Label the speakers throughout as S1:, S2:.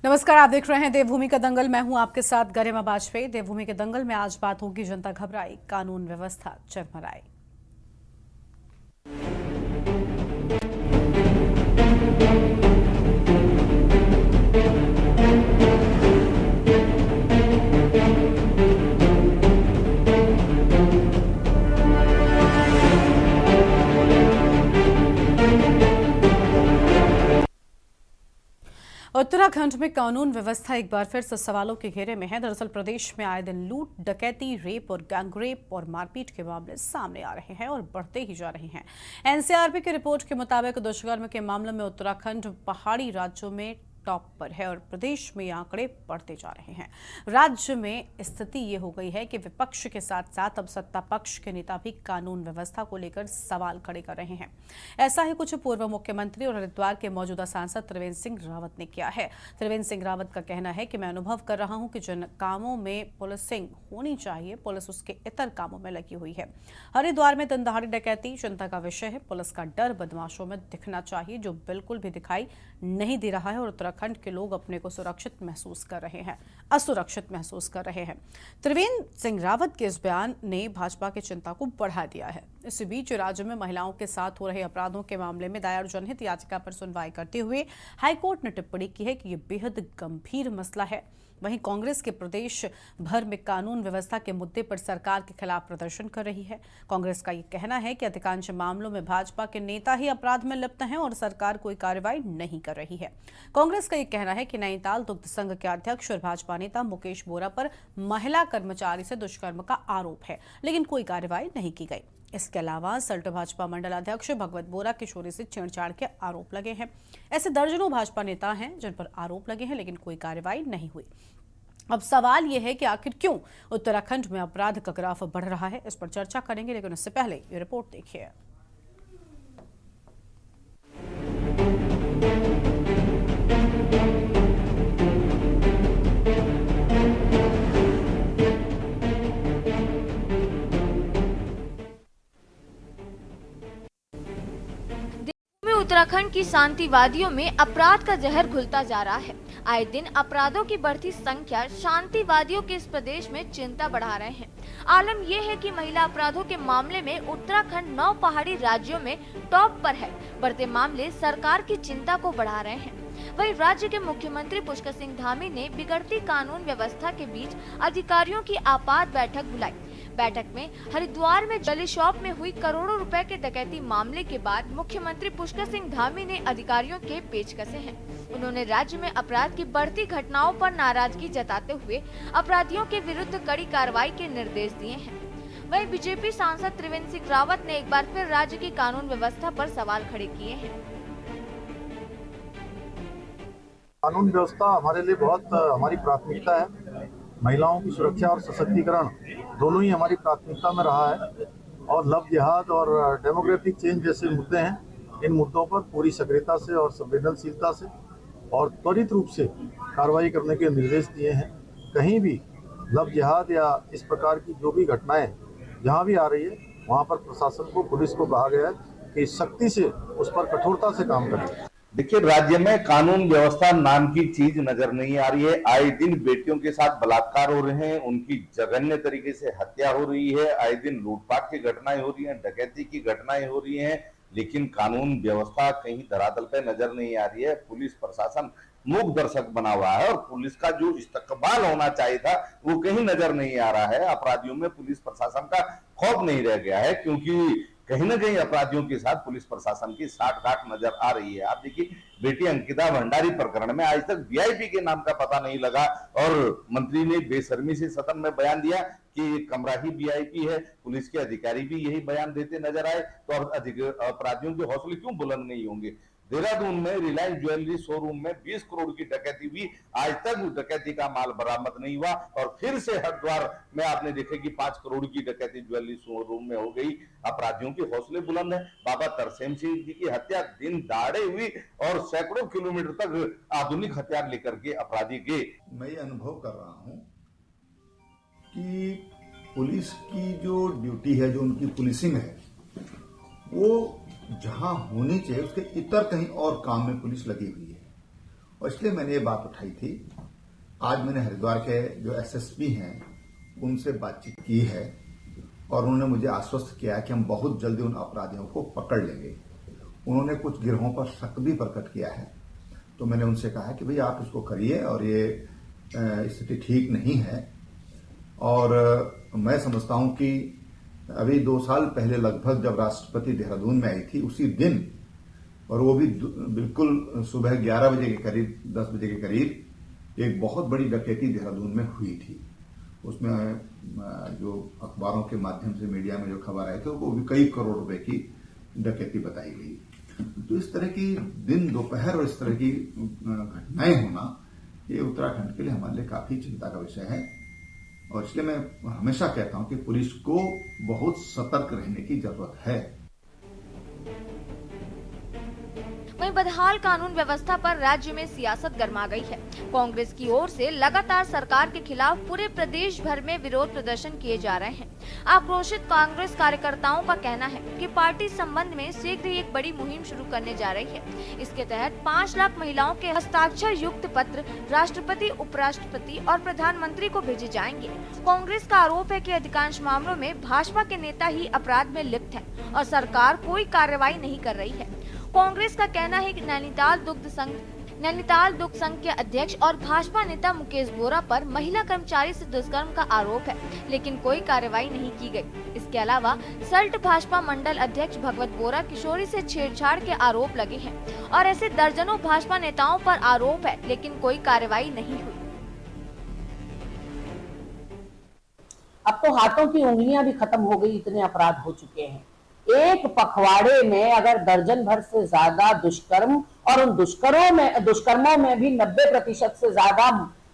S1: नमस्कार, आप देख रहे हैं देवभूमि का दंगल। मैं हूं आपके साथ गरिमा बाजपेयी। देवभूमि के दंगल में आज बात होगी जनता घबराई, कानून व्यवस्था चरमराई। उत्तराखंड में कानून व्यवस्था एक बार फिर से सवालों के घेरे में है। दरअसल प्रदेश में आए दिन लूट, डकैती, रेप और गैंगरेप और मारपीट के मामले सामने आ रहे हैं और बढ़ते ही जा रहे हैं। एनसीआरबी की रिपोर्ट के मुताबिक दुष्कर्म के मामले में उत्तराखंड पहाड़ी राज्यों में टॉप पर है और प्रदेश में ये आंकड़े बढ़ते जा रहे हैं। राज्य में स्थिति ये हो गई है कि विपक्ष के साथ साथ अब सत्ता पक्ष के नेता भी कानून व्यवस्था को लेकर सवाल खड़े कर रहे हैं। ऐसा ही कुछ पूर्व मुख्यमंत्री और हरिद्वार के मौजूदा सांसद त्रिवेंद्र सिंह रावत ने किया है। त्रिवेंद्र सिंह रावत का कहना है कि मैं अनुभव कर रहा हूं कि जिन कामों में पुलिसिंग होनी चाहिए, पुलिस उसके इतर कामों में लगी हुई है। हरिद्वार में दिन दहाड़ी डकैती चिंता का विषय है। पुलिस का डर बदमाशों में दिखना चाहिए, जो बिल्कुल भी दिखाई नहीं दे रहा है और उत्तराखंड के लोग अपने को सुरक्षित महसूस कर रहे हैं, असुरक्षित महसूस कर रहे हैं। त्रिवेंद्र सिंह रावत के इस बयान ने भाजपा की चिंता को बढ़ा दिया है। इस बीच राज्य में महिलाओं के साथ हो रहे अपराधों के मामले में दायर जनहित याचिका पर सुनवाई करते हुए हाईकोर्ट ने टिप्पणी की है कि यह बेहद गंभीर मसला है। वहीं कांग्रेस के प्रदेश भर में कानून व्यवस्था के मुद्दे पर सरकार के खिलाफ प्रदर्शन कर रही है। कांग्रेस का ये कहना है कि अधिकांश मामलों में भाजपा के नेता ही अपराध में लिप्त हैं और सरकार कोई कार्रवाई नहीं कर रही है। कांग्रेस का ये कहना है कि नैनीताल दुग्ध संघ के अध्यक्ष और भाजपा नेता मुकेश बोरा पर महिला कर्मचारी से दुष्कर्म का आरोप है, लेकिन कोई कार्रवाई नहीं की गई। इसके अलावा सल्ट भाजपा मंडल अध्यक्ष भगवत बोरा किशोरी से छेड़छाड़ के आरोप लगे हैं। ऐसे दर्जनों भाजपा नेता हैं जिन पर आरोप लगे हैं, लेकिन कोई कार्रवाई नहीं हुई। अब सवाल यह है कि आखिर क्यों उत्तराखंड में अपराध का ग्राफ बढ़ रहा है। इस पर चर्चा करेंगे, लेकिन इससे पहले ये रिपोर्ट देखिए।
S2: उत्तराखंड की शांतिवादियों में अपराध का जहर घुलता जा रहा है। आए दिन अपराधों की बढ़ती संख्या शांतिवादियों के इस प्रदेश में चिंता बढ़ा रहे हैं। आलम यह है कि महिला अपराधों के मामले में उत्तराखंड 9 पहाड़ी राज्यों में टॉप पर है। बढ़ते मामले सरकार की चिंता को बढ़ा रहे हैं। वहीं राज्य के मुख्यमंत्री पुष्कर सिंह धामी ने बिगड़ती कानून व्यवस्था के बीच अधिकारियों की आपात बैठक बुलाई। बैठक में हरिद्वार में ज्वेलरी शॉप में हुई करोड़ों रुपए के डकैती मामले के बाद मुख्यमंत्री पुष्कर सिंह धामी ने अधिकारियों के पेच कसे हैं। उन्होंने राज्य में अपराध की बढ़ती घटनाओं पर नाराजगी जताते हुए अपराधियों के विरुद्ध कड़ी कार्रवाई के निर्देश दिए हैं। वहीं बीजेपी सांसद त्रिवेंद्र सिंह रावत ने एक बार फिर राज्य की कानून व्यवस्था पर सवाल खड़े किए हैं।
S3: कानून व्यवस्था हमारे लिए बहुत हमारी प्राथमिकता है। महिलाओं की सुरक्षा और सशक्तिकरण दोनों ही हमारी प्राथमिकता में रहा है और लव जिहाद और डेमोग्राफिक चेंज जैसे मुद्दे हैं। इन मुद्दों पर पूरी सक्रियता से और संवेदनशीलता से और त्वरित रूप से कार्रवाई करने के निर्देश दिए हैं। कहीं भी लव जिहाद या इस प्रकार की जो भी घटनाएं जहां भी आ रही है, वहां पर प्रशासन को, पुलिस को कहा गया है कि सख्ती से उस पर कठोरता से काम करें।
S4: देखिए, राज्य में कानून व्यवस्था नाम की चीज नजर नहीं आ रही है। आए दिन बेटियों के साथ बलात्कार हो रहे हैं, उनकी जघन्य तरीके से हत्या हो रही है। आए दिन लूटपाट की घटनाएं हो रही हैं, डकैती की घटनाएं हो रही हैं, लेकिन कानून व्यवस्था कहीं धरातल पे नजर नहीं आ रही है। पुलिस प्रशासन मूक दर्शक बना हुआ है और पुलिस का जो इस्तकबाल होना चाहिए था वो कहीं नजर नहीं आ रहा है। अपराधियों में पुलिस प्रशासन का खौफ नहीं रह गया है, क्योंकि कहीं ना कहीं अपराधियों के साथ पुलिस प्रशासन की साठगांठ नजर आ रही है। आप देखिए, बेटी अंकिता भंडारी प्रकरण में आज तक वीआईपी के नाम का पता नहीं लगा और मंत्री ने बेशर्मी से सदन में बयान दिया कि कमरा ही वीआईपी है। पुलिस के अधिकारी भी यही बयान देते नजर आए, तो अपराधियों के हौसले क्यों बुलंद नहीं होंगे। देहरादून में रिलायंस ज्वेलरी शोरूम में 20 करोड़ की डकैती हुई, आज तक डकैती का माल बरामद नहीं हुआ। और फिर से हरिद्वार में आपने देखे कि 5 करोड़ की डकैती ज्वेलरी शोरूम में हो गई। अपराधियों के हौसले बुलंद है। बाबा तरसेम सिंह जी की हत्या दिन दहाड़े हुई और सैकड़ों किलोमीटर तक आधुनिक हथियार लेकर के अपराधी गए।
S5: मैं ये अनुभव कर रहा हूं कि पुलिस की जो ड्यूटी है, जो उनकी पुलिसिंग है, वो जहां होनी चाहिए उसके इतर कहीं और काम में पुलिस लगी हुई है। और इसलिए मैंने ये बात उठाई थी। आज मैंने हरिद्वार के जो एसएसपी हैं उनसे बातचीत की है और उन्होंने मुझे आश्वस्त किया कि हम बहुत जल्दी उन अपराधियों को पकड़ लेंगे। उन्होंने कुछ गिरोहों पर शक भी प्रकट किया है, तो मैंने उनसे कहा कि भाई आप इसको करिए और ये स्थिति ठीक नहीं है। और मैं समझता हूं कि अभी 2 साल पहले लगभग जब राष्ट्रपति देहरादून में आई थी उसी दिन, और वो भी बिल्कुल सुबह 11 बजे के करीब, 10 बजे के करीब एक बहुत बड़ी डकैती देहरादून में हुई थी। उसमें जो अखबारों के माध्यम से मीडिया में जो खबर आई थी वो भी कई करोड़ रुपए की डकैती बताई गई। तो इस तरह की दिन दोपहर और इस तरह की घटनाएं होना ये उत्तराखंड के लिए हमारे लिए काफी चिंता का विषय है। और इसलिए मैं हमेशा कहता हूं कि पुलिस को बहुत सतर्क रहने की जरूरत है।
S2: वहीं बदहाल कानून व्यवस्था पर राज्य में सियासत गरमा गई है। कांग्रेस की ओर से लगातार सरकार के खिलाफ पूरे प्रदेश भर में विरोध प्रदर्शन किए जा रहे हैं। आक्रोशित कांग्रेस कार्यकर्ताओं का कहना है कि पार्टी इस संबंध में शीघ्र ही एक बड़ी मुहिम शुरू करने जा रही है। इसके तहत 5 लाख महिलाओं के हस्ताक्षर युक्त पत्र राष्ट्रपति, उपराष्ट्रपति और प्रधानमंत्री को भेजे जाएंगे। कांग्रेस का आरोप है कि अधिकांश मामलों में भाजपा के नेता ही अपराध में लिप्त हैं और सरकार कोई कार्रवाई नहीं कर रही है। कांग्रेस का कहना है कि नैनीताल दुग्ध संघ के अध्यक्ष और भाजपा नेता मुकेश बोरा पर महिला कर्मचारी से दुष्कर्म का आरोप है, लेकिन कोई कार्रवाई नहीं की गई। इसके अलावा सल्ट भाजपा मंडल अध्यक्ष भगवत बोरा किशोरी से छेड़छाड़ के आरोप लगे हैं और ऐसे दर्जनों भाजपा नेताओं पर आरोप है, लेकिन कोई कार्रवाई नहीं हुई।
S6: अब तो हाथों की उंगलियां भी खत्म हो गई, इतने अपराध हो चुके हैं। एक पखवाड़े में अगर दर्जन भर से ज्यादा दुष्कर्म, और उन दुष्कर्मों में भी 90% से ज्यादा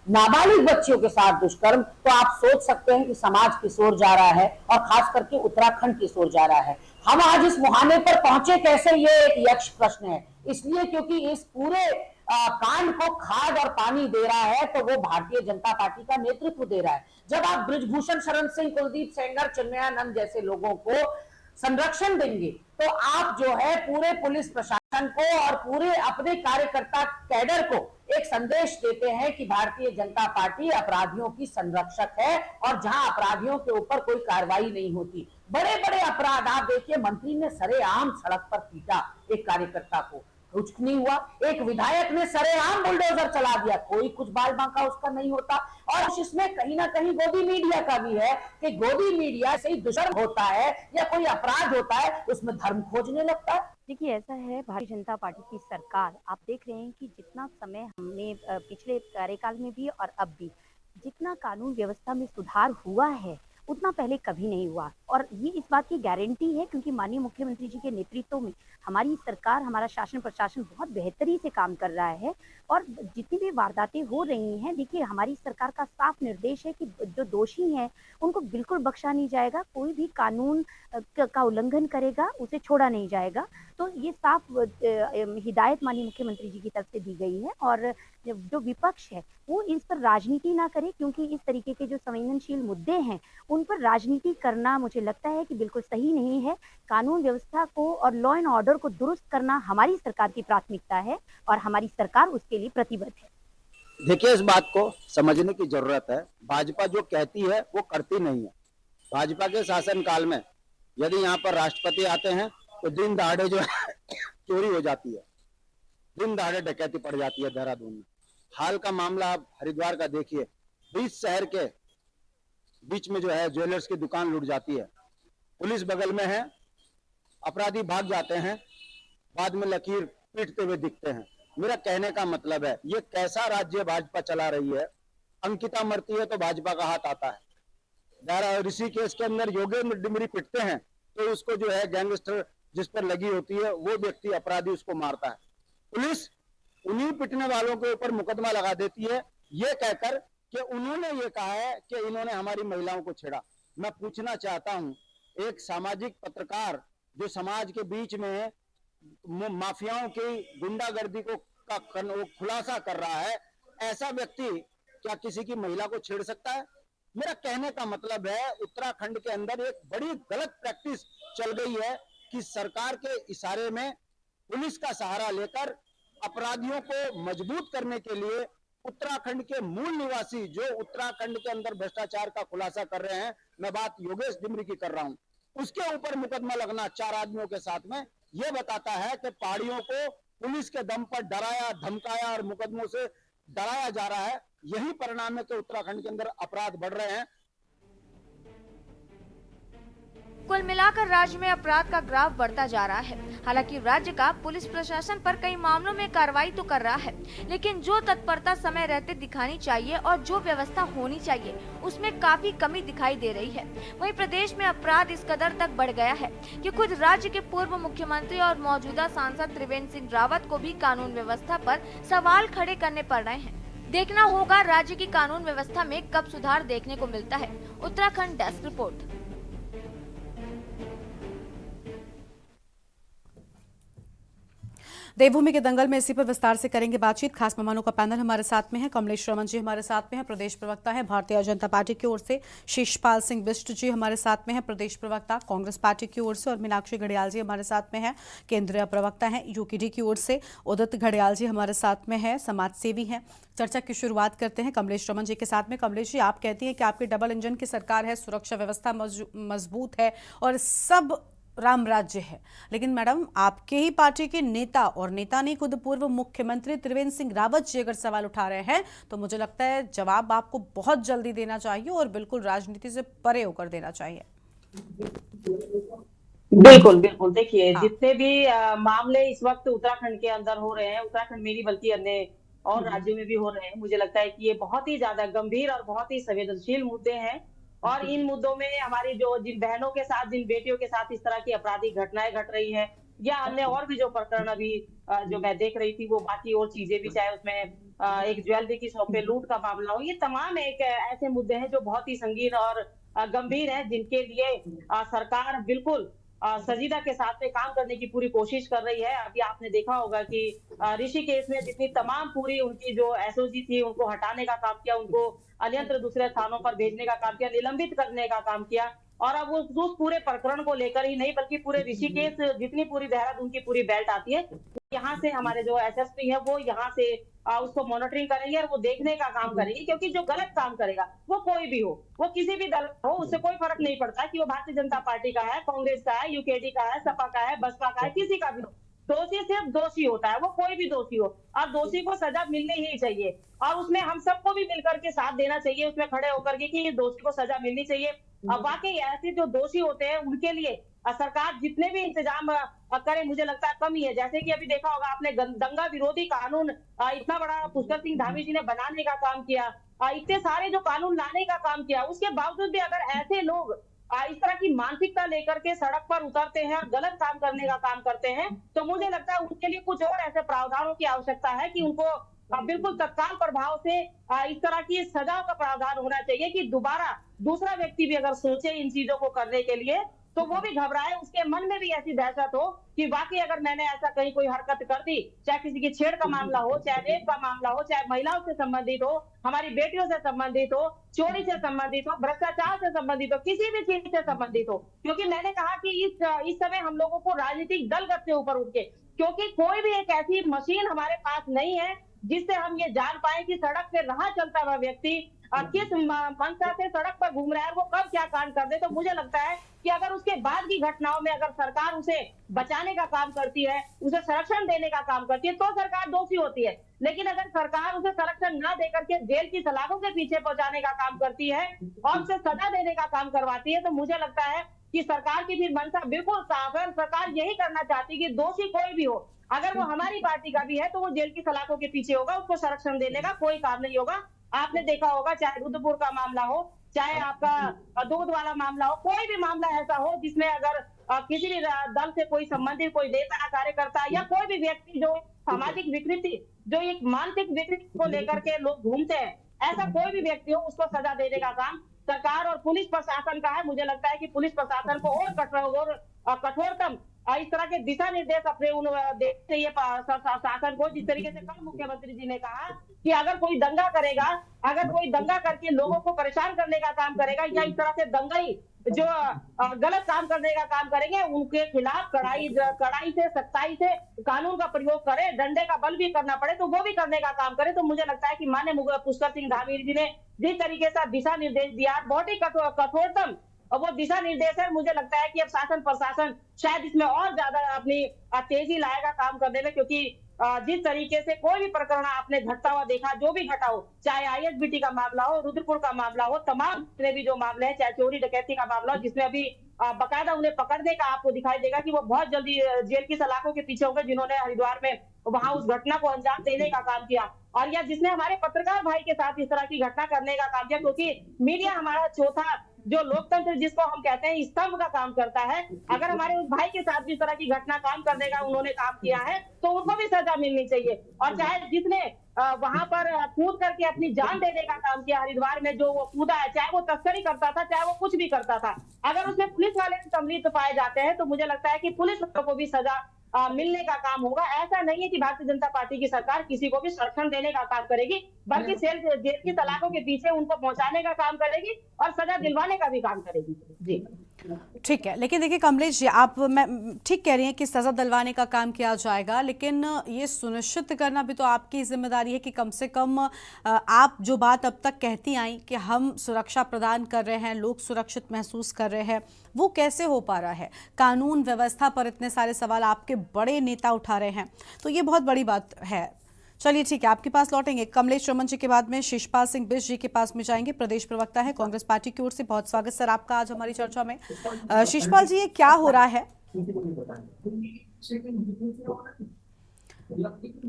S6: नाबालिग बच्चियों के साथ दुष्कर्म, तो आप सोच सकते हैं कि समाज किस ओर जा रहा है और खास करके उत्तराखंड किस ओर जा रहा है। हम आज इस मुहाने पर पहुंचे कैसे, ये एक यक्ष प्रश्न है। इसलिए क्योंकि इस पूरे कांड को खाद और पानी दे रहा है तो वो भारतीय जनता पार्टी का नेतृत्व दे रहा है। जब आप बृजभूषण शरण सिंह, कुलदीप सेंगर, चिन्मयानंद जैसे लोगों को संरक्षण देंगे तो आप जो है पूरे पुलिस प्रशासन को और पूरे अपने कार्यकर्ता कैडर को एक संदेश देते हैं कि भारतीय जनता पार्टी अपराधियों की संरक्षक है। और जहां अपराधियों के ऊपर कोई कार्रवाई नहीं होती, बड़े बड़े अपराध आप देखिए, मंत्री ने सरेआम सड़क पर पीटा एक कार्यकर्ता को, कुछ नहीं हुआ। एक विधायक ने सरेआम बुलडोजर चला दिया, कोई कुछ बाल बांका उसका नहीं होता। और इसमें कहीं ना कहीं गोदी मीडिया का भी है कि गोदी मीडिया से ही दुष्कर्म होता है या कोई अपराध होता है उसमें धर्म खोजने लगता है।
S7: देखिए, ऐसा है भारतीय जनता पार्टी की सरकार, आप देख रहे हैं कि जितना समय हमने पिछले कार्यकाल में भी और अब भी जितना कानून व्यवस्था में सुधार हुआ है उतना पहले कभी नहीं हुआ। और ये इस बात की गारंटी है क्योंकि माननीय मुख्यमंत्री जी के नेतृत्व में हमारी सरकार, हमारा शासन प्रशासन बहुत बेहतरी से काम कर रहा है। और जितनी भी वारदातें हो रही हैं, देखिए हमारी सरकार का साफ निर्देश है कि जो दोषी हैं उनको बिल्कुल बख्शा नहीं जाएगा, कोई भी कानून का उल्लंघन करेगा उसे छोड़ा नहीं जाएगा। तो ये साफ हिदायत माननीय मुख्यमंत्री जी की तरफ से दी गई है। और जो विपक्ष है वो इस पर राजनीति ना करे, क्योंकि इस तरीके के जो संवेदनशील मुद्दे हैं उन पर राजनीति करना मुझे लगता है कि बिल्कुल सही नहीं है। कानून व्यवस्था को और लॉ एंड ऑर्डर को दुरुस्त करना हमारी सरकार की प्राथमिकता है और हमारी सरकार उसके लिए प्रतिबद्ध है।
S8: देखिए, इस बात को समझने की जरूरत है। भाजपा जो कहती है वो करती नहीं है। भाजपा के शासनकाल में यदि यहाँ पर राष्ट्रपति आते हैं तो दिन दहाड़े जो है चोरी हो जाती है, दिन दहाड़े डकैती पड़ जाती है देहरादून में। हाल का मामला आप हरिद्वार का देखिए, 20 शहर के बीच में जो है ज्वेलर्स की दुकान लूट जाती है, पुलिस बगल में है, अपराधी भाग जाते हैं, बाद में लकीर पीटते हुए दिखते हैं। मेरा कहने का मतलब है ये कैसा राज्य भाजपा चला रही है। अंकिता मरती है तो भाजपा का हाथ आता है, ऋषिकेश के अंदर योगेंद्र डिमरी पिटते हैं तो उसको जो है गैंगस्टर जिस पर लगी होती है वो व्यक्ति अपराधी उसको मारता है। पुलिस उन्हीं पिटने वालों के ऊपर मुकदमा लगा देती है ये कहकर कि उन्होंने ये कहा है कि इन्होंने हमारी महिलाओं को छेड़ा। मैं पूछना चाहता हूं, एक सामाजिक पत्रकार जो समाज के बीच में माफियाओं की गुंडागर्दी को खुलासा कर रहा है, ऐसा व्यक्ति क्या किसी की महिला को छेड़ सकता है? मेरा कहने का मतलब है उत्तराखंड के अंदर एक बड़ी गलत प्रैक्टिस चल गई है कि सरकार के इशारे में पुलिस का सहारा लेकर अपराधियों को मजबूत करने के लिए उत्तराखंड के मूल निवासी जो उत्तराखंड के अंदर भ्रष्टाचार का खुलासा कर रहे हैं, मैं बात योगेश डिमरी की कर रहा हूं, उसके ऊपर मुकदमा लगना 4 आदमियों के साथ में, यह बताता है कि पहाड़ियों को पुलिस के दम पर डराया धमकाया और मुकदमों से डराया जा रहा है। यही परिणाम है कि उत्तराखंड के अंदर अपराध बढ़ रहे हैं।
S2: कुल मिलाकर राज्य में अपराध का ग्राफ बढ़ता जा रहा है। हालांकि राज्य का पुलिस प्रशासन पर कई मामलों में कार्रवाई तो कर रहा है, लेकिन जो तत्परता समय रहते दिखानी चाहिए और जो व्यवस्था होनी चाहिए उसमें काफी कमी दिखाई दे रही है। वहीं प्रदेश में अपराध इस कदर तक बढ़ गया है कि खुद राज्य के पूर्व मुख्यमंत्री और मौजूदा सांसद त्रिवेंद्र सिंह रावत को भी कानून व्यवस्था पर सवाल खड़े करने पड़ रहे हैं। देखना होगा राज्य की कानून व्यवस्था में कब सुधार देखने को मिलता है। Uttarakhand desk report.
S1: देवभूमि के दंगल में इसी पर विस्तार से करेंगे बातचीत। खास मेहमानों का पैनल हमारे साथ में है। कमलेश रमन जी हमारे साथ में है, प्रदेश प्रवक्ता है भारतीय जनता पार्टी की ओर से। शेषपाल सिंह बिष्ट जी हमारे साथ में है, प्रदेश प्रवक्ता कांग्रेस पार्टी की ओर से। और मीनाक्षी घड़ियाल जी हमारे साथ में है, केंद्रीय प्रवक्ता है यूकेडी की ओर से। उदित घड़ियाल जी हमारे साथ में है, समाज सेवी हैं। चर्चा की शुरुआत करते हैं कमलेश रमन जी के साथ में। कमलेश जी, आप कहती हैं कि आपकी डबल इंजन की सरकार है, सुरक्षा व्यवस्था मजबूत है और सब राम राज्य है, लेकिन मैडम आपके ही पार्टी के नेता और नेता नहीं खुद पूर्व मुख्यमंत्री त्रिवेंद्र सिंह रावत जी अगर सवाल उठा रहे हैं तो मुझे लगता है जवाब आपको बहुत जल्दी देना चाहिए और बिल्कुल राजनीति से परे होकर देना चाहिए।
S6: बिल्कुल बिल्कुल, देखिए
S1: हाँ।
S6: जितने भी मामले इस वक्त उत्तराखंड के अंदर हो रहे हैं, उत्तराखंड में नहीं बल्कि अन्य और राज्यों में भी हो रहे हैं, मुझे लगता है कि ये बहुत ही ज्यादा गंभीर और बहुत ही संवेदनशील मुद्दे हैं। और इन मुद्दों में हमारी जो जिन बहनों के साथ, जिन बेटियों के साथ इस तरह की आपराधिक घटनाएं घट रही है, या अन्य और भी जो प्रकरण अभी जो मैं देख रही थी, वो बाकी और चीजें भी, चाहे उसमें एक ज्वेलरी की शॉप पे लूट का मामला हो, ये तमाम एक ऐसे मुद्दे हैं जो बहुत ही संगीन और गंभीर है, जिनके लिए सरकार बिल्कुल संजीदा के साथ में काम करने की पूरी कोशिश कर रही है। अभी आपने देखा होगा कि ऋषिकेश में जितनी तमाम पूरी उनकी जो एसओजी थी उनको हटाने का काम किया, उनको अन्यत्र दूसरे स्थानों पर भेजने का काम किया, निलंबित करने का काम किया। और अब उस पूरे प्रकरण को लेकर ही नहीं बल्कि पूरे ऋषिकेश, जितनी पूरी देहरादून की पूरी बेल्ट आती है, यहाँ से हमारे जो एसएसपी है वो यहाँ से उसको मॉनिटरिंग करेंगे और वो देखने का काम करेंगे, क्योंकि जो गलत काम करेगा वो कोई भी हो, वो किसी भी दल हो, उससे कोई फर्क नहीं पड़ता कि वो भारतीय जनता पार्टी का है, कांग्रेस का है, यूकेडी का है, सपा का है, बसपा का है, किसी का भी हो, दोषी सिर्फ दोषी होता है, वो कोई भी दोषी हो, और दोषी को सजा मिलनी ही चाहिए। और उसमें हम सबको भी मिलकर के साथ देना चाहिए, उसमें खड़े होकर के कि दोषी को सजा मिलनी चाहिए। अब वाकई ऐसे जो दोषी होते हैं उनके लिए सरकार जितने भी इंतजाम करे, मुझे लगता है कम ही है। जैसे कि अभी देखा होगा आपने, दंगा विरोधी कानून इतना बड़ा पुष्कर सिंह धामी जी ने बनाने का काम किया, इतने सारे जो कानून लाने का काम किया, उसके बावजूद भी अगर ऐसे लोग इस तरह की मानसिकता लेकर के सड़क पर उतरते हैं और गलत काम करने का काम करते हैं, तो मुझे लगता है उनके लिए कुछ और ऐसे प्रावधानों की आवश्यकता है कि उनको बिल्कुल तत्काल प्रभाव से इस तरह की सजा का प्रावधान होना चाहिए कि दोबारा दूसरा व्यक्ति भी अगर सोचे इन चीजों को करने के लिए तो वो भी घबराए, उसके मन में भी ऐसी दहशत हो कि वाकई अगर मैंने ऐसा कहीं कोई हरकत कर दी, चाहे किसी की छेड़ का मामला हो, चाहे रेप का मामला हो, चाहे महिलाओं से संबंधित हो, हमारी बेटियों से संबंधित हो, चोरी से संबंधित हो, भ्रष्टाचार से संबंधित हो, किसी भी चीज से संबंधित हो, क्योंकि मैंने कहा कि इस समय हम लोगों को राजनीतिक दलगत से ऊपर उठ के, क्योंकि कोई भी एक ऐसी मशीन हमारे पास नहीं है जिससे हम ये जान पाए कि सड़क पे राह चलता हुआ व्यक्ति किस मंशा से सड़क पर घूम रहा है, वो कब क्या कांड कर दे। तो मुझे लगता है कि अगर उसके बाद की घटनाओं में अगर सरकार उसे बचाने का काम करती है, उसे संरक्षण देने का काम करती है, तो सरकार दोषी होती है। लेकिन अगर सरकार उसे संरक्षण न देकर के जेल की सलाखों के पीछे पहुंचाने का काम करती है और उसे सजा देने का काम करवाती है, तो मुझे लगता है कि सरकार की फिर मंशा बिल्कुल साफ है। सरकार यही करना चाहती है कि दोषी कोई भी हो, अगर वो हमारी पार्टी का भी है तो वो जेल की सलाखों के पीछे होगा, उसको संरक्षण देने का कोई काम नहीं होगा। आपने देखा होगा, चाहे रुद्रपुर का मामला हो, चाहे आपका दूध वाला मामला हो, कोई भी मामला ऐसा हो जिसमें अगर किसी भी दल से कोई संबंधित कोई नेता, कार्यकर्ता या कोई भी व्यक्ति जो सामाजिक विकृति, जो एक मानसिक विकृति को लेकर के लोग घूमते हैं, ऐसा कोई भी व्यक्ति हो, उसको सजा देने का काम सरकार और पुलिस प्रशासन का है। मुझे लगता है कि पुलिस प्रशासन को और कठोरतम इस तरह के दिशा निर्देश अपने देते चाहिए शासन को, जिस तरीके से कल मुख्यमंत्री जी ने कहा कि अगर कोई दंगा करेगा, अगर कोई दंगा करके लोगों को परेशान करने का काम करेगा या इस तरह से जो गलत काम करने का काम करेंगे उनके खिलाफ कड़ाई से सख्ताई से कानून का प्रयोग करे, डंडे का बल भी करना पड़े तो वो भी करने का काम करे। तो मुझे लगता है कि माननीय पुष्कर सिंह धामी जी ने जिस तरीके से दिशा निर्देश दिया, बहुत ही कठोरतम और वो दिशा निर्देश है। मुझे लगता है कि अब शासन प्रशासन शायद इसमें और ज्यादा अपनी तेजी लाएगा काम करने में, क्योंकि जिस तरीके से कोई भी प्रकरण आपने घटता हुआ देखा, जो भी घटा हो, चाहे आईएसबीटी का मामला हो, रुद्रपुर का मामला हो, तमाम जितने भी जो मामले हैं, चाहे चोरी डकैती का मामला हो, जिसमें अभी बकायदा उन्हें पकड़ने का आपको दिखाई देगा कि वो बहुत जल्दी जेल की सलाखों के पीछे होंगे, जिन्होंने हरिद्वार में वहां उस घटना को अंजाम देने का काम किया, और या जिसने हमारे पत्रकार भाई के साथ इस तरह की घटना करने का काम किया। क्योंकि मीडिया हमारा चौथा जो लोकतंत्र जिसको हम कहते हैं स्तंभ का काम करता है, अगर हमारे उस भाई के साथ भी इस तरह की घटना काम करने का उन्होंने काम किया है तो उनको भी सजा मिलनी चाहिए। और चाहे जिसने वहां पर कूद करके अपनी जान देने का काम किया हरिद्वार में, जो वो कूदा है, चाहे वो तस्करी करता था, चाहे वो कुछ भी करता था, अगर उसमें पुलिस वाले सम्मिलित पाए जाते हैं तो मुझे लगता है कि पुलिस वालों को भी सजा मिलने का काम होगा। ऐसा नहीं है कि भारतीय जनता पार्टी की सरकार किसी को भी संरक्षण देने का काम करेगी, बल्कि जेल की सलाखों के पीछे उनको पहुंचाने का काम करेगी और सजा दिलवाने का भी काम करेगी। जी
S1: ठीक है, लेकिन देखिए कमलेश जी, आप मैं ठीक कह रही हैं कि सजा दिलवाने का काम किया जाएगा, लेकिन ये सुनिश्चित करना भी तो आपकी जिम्मेदारी है कि कम से कम आप जो बात अब तक कहती आई कि हम सुरक्षा प्रदान कर रहे हैं, लोग सुरक्षित महसूस कर रहे हैं, वो कैसे हो पा रहा है? कानून व्यवस्था पर इतने सारे सवाल आपके बड़े नेता उठा रहे हैं, तो ये बहुत बड़ी बात है। चलिए ठीक है, आपके पास लौटेंगे। कमलेश रमन जी के बाद में शिषपाल सिंह बिष्ट जी के पास में जाएंगे, प्रदेश प्रवक्ता है कांग्रेस पार्टी की ओर से। बहुत स्वागत सर आपका आज हमारी चर्चा में। शिषपाल जी, ये क्या हो रहा है?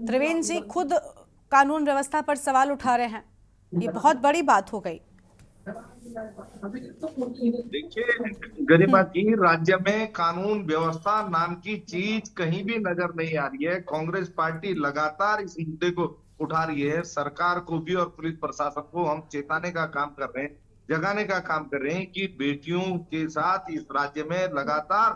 S1: त्रिवेंद्र जी खुद कानून व्यवस्था पर सवाल उठा रहे हैं, ये बहुत बड़ी बात हो गई।
S9: देखिए गरिमा जी, राज्य में कानून व्यवस्था नाम की चीज कहीं भी नजर नहीं आ रही है। कांग्रेस पार्टी लगातार इस मुद्दे को उठा रही है। सरकार को भी और पुलिस प्रशासन को हम चेताने का काम कर रहे हैं, जगाने का काम कर रहे हैं कि बेटियों के साथ इस राज्य में लगातार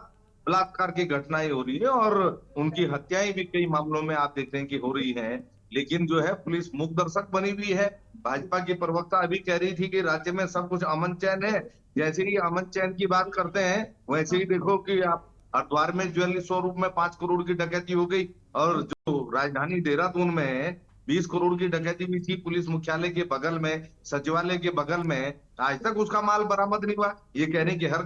S9: बलात्कार की घटनाएं हो रही है और उनकी हत्याएं भी कई मामलों में आप देख रहे हैं कि हो रही है। लेकिन जो है पुलिस मूक दर्शक बनी हुई है। भाजपा की प्रवक्ता अभी कह रही थी कि राज्य में सब कुछ अमन चैन है। जैसे ही अमन चैन की बात करते हैं वैसे ही देखो कि आप हरिद्वार में ज्वेलरी शोरूम में 5 करोड़ की डकैती हो गई, और जो राजधानी देहरादून में 20 करोड़ की डकैती भी थी पुलिस मुख्यालय के बगल में, सचिवालय के बगल में, आज तक उसका माल बरामद नहीं हुआ। ये कह रहे हैं कि हर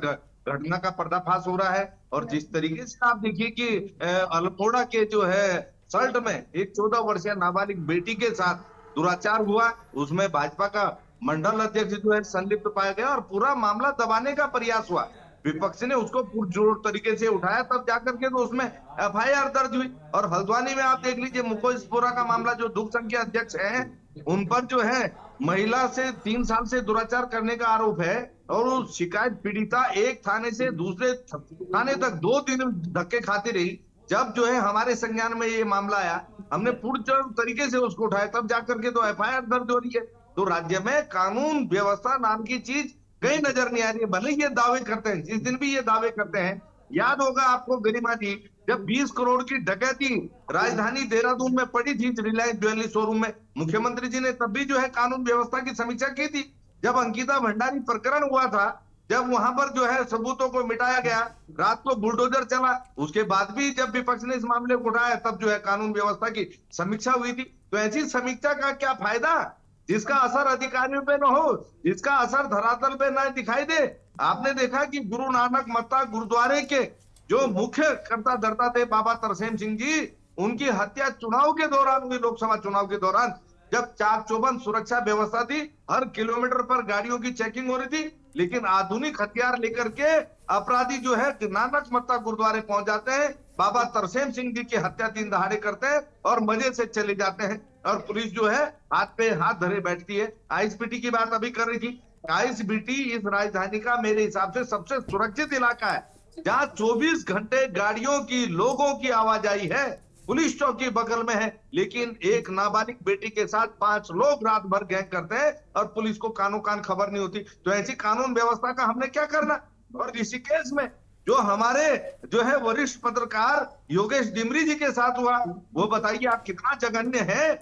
S9: घटना का पर्दाफाश हो रहा है। और जिस तरीके से आप देखिए कि अल्मोड़ा के जो है सल्ट में एक 14 वर्षीय नाबालिग बेटी के साथ दुराचार हुआ, उसमें भाजपा का मंडल अध्यक्ष जो है संलिप्त पाया गया और पूरा मामला दबाने का प्रयास हुआ। विपक्ष ने उसको पुरजोर तरीके से उठाया, तब जाकर के तो उसमें एफआईआर दर्ज हुई। और हल्द्वानी में आप देख लीजिए मुकोस्पोरा का मामला, जो दूध संघ के अध्यक्ष है, उन पर जो है महिला से 3 साल से दुराचार करने का आरोप है और उस शिकायत पीड़िता एक थाने से दूसरे थाने तक 2 दिन धक्के खाती रही। जब जो है हमारे संज्ञान में ये मामला आया, हमने पूर्ण तरीके से उसको उठाया, तब जाकर के तो एफआईआर दर्ज हो रही है। तो राज्य में कानून व्यवस्था नाम की चीज कहीं नजर नहीं आ रही है। भले ये दावे करते हैं, जिस दिन भी ये दावे करते हैं, याद होगा आपको गरिमा जी, जब 20 करोड़ की डकैती राजधानी देहरादून में पड़ी थी रिलायंस ज्वेलरी शोरूम में, मुख्यमंत्री जी ने तब भी जो है कानून व्यवस्था की समीक्षा की थी। जब अंकिता भंडारी प्रकरण हुआ था, जब वहां पर जो है सबूतों को मिटाया गया, रात को बुलडोजर चला, उसके बाद भी जब विपक्ष ने इस मामले को उठाया तब जो है कानून व्यवस्था की समीक्षा हुई थी। तो ऐसी समीक्षा का क्या फायदा जिसका असर अधिकारियों पे न हो, जिसका असर धरातल पे न दिखाई दे। आपने देखा कि गुरु नानक मत्ता गुरुद्वारे के जो मुख्य कर्ता धर्ता थे बाबा तरसेम सिंह जी, उनकी हत्या चुनाव के दौरान हुई, लोकसभा चुनाव के दौरान, जब चाक चौबंद सुरक्षा व्यवस्था थी, हर किलोमीटर पर गाड़ियों की चेकिंग हो रही थी, लेकिन आधुनिक हथियार लेकर के अपराधी जो है नानक मत्ता गुरुद्वारे पहुंच जाते हैं, बाबा तरसेम सिंह जी की हत्या 3 दहाड़े करते हैं और मजे से चले जाते हैं। और पुलिस जो है हाथ पे हाथ धरे बैठती है। आईएसबीटी की बात अभी कर रही थी। आईएसबीटी इस राजधानी का मेरे हिसाब से सबसे सुरक्षित इलाका है, जहां 24 घंटे गाड़ियों की, लोगों की आवाजाही है। पुलिस चौकी बगल में है, लेकिन एक नाबालिग बेटी के साथ 5 लोग रात भर गैंग करते हैं और पुलिस को कानों कान खबर नहीं होती। तो ऐसी कानून व्यवस्था का हमने क्या करना। और ऋषिकेश में जो हमारे जो है वरिष्ठ पत्रकार योगेश डिमरी जी के साथ हुआ, वो बताइए आप कितना जघन्य है।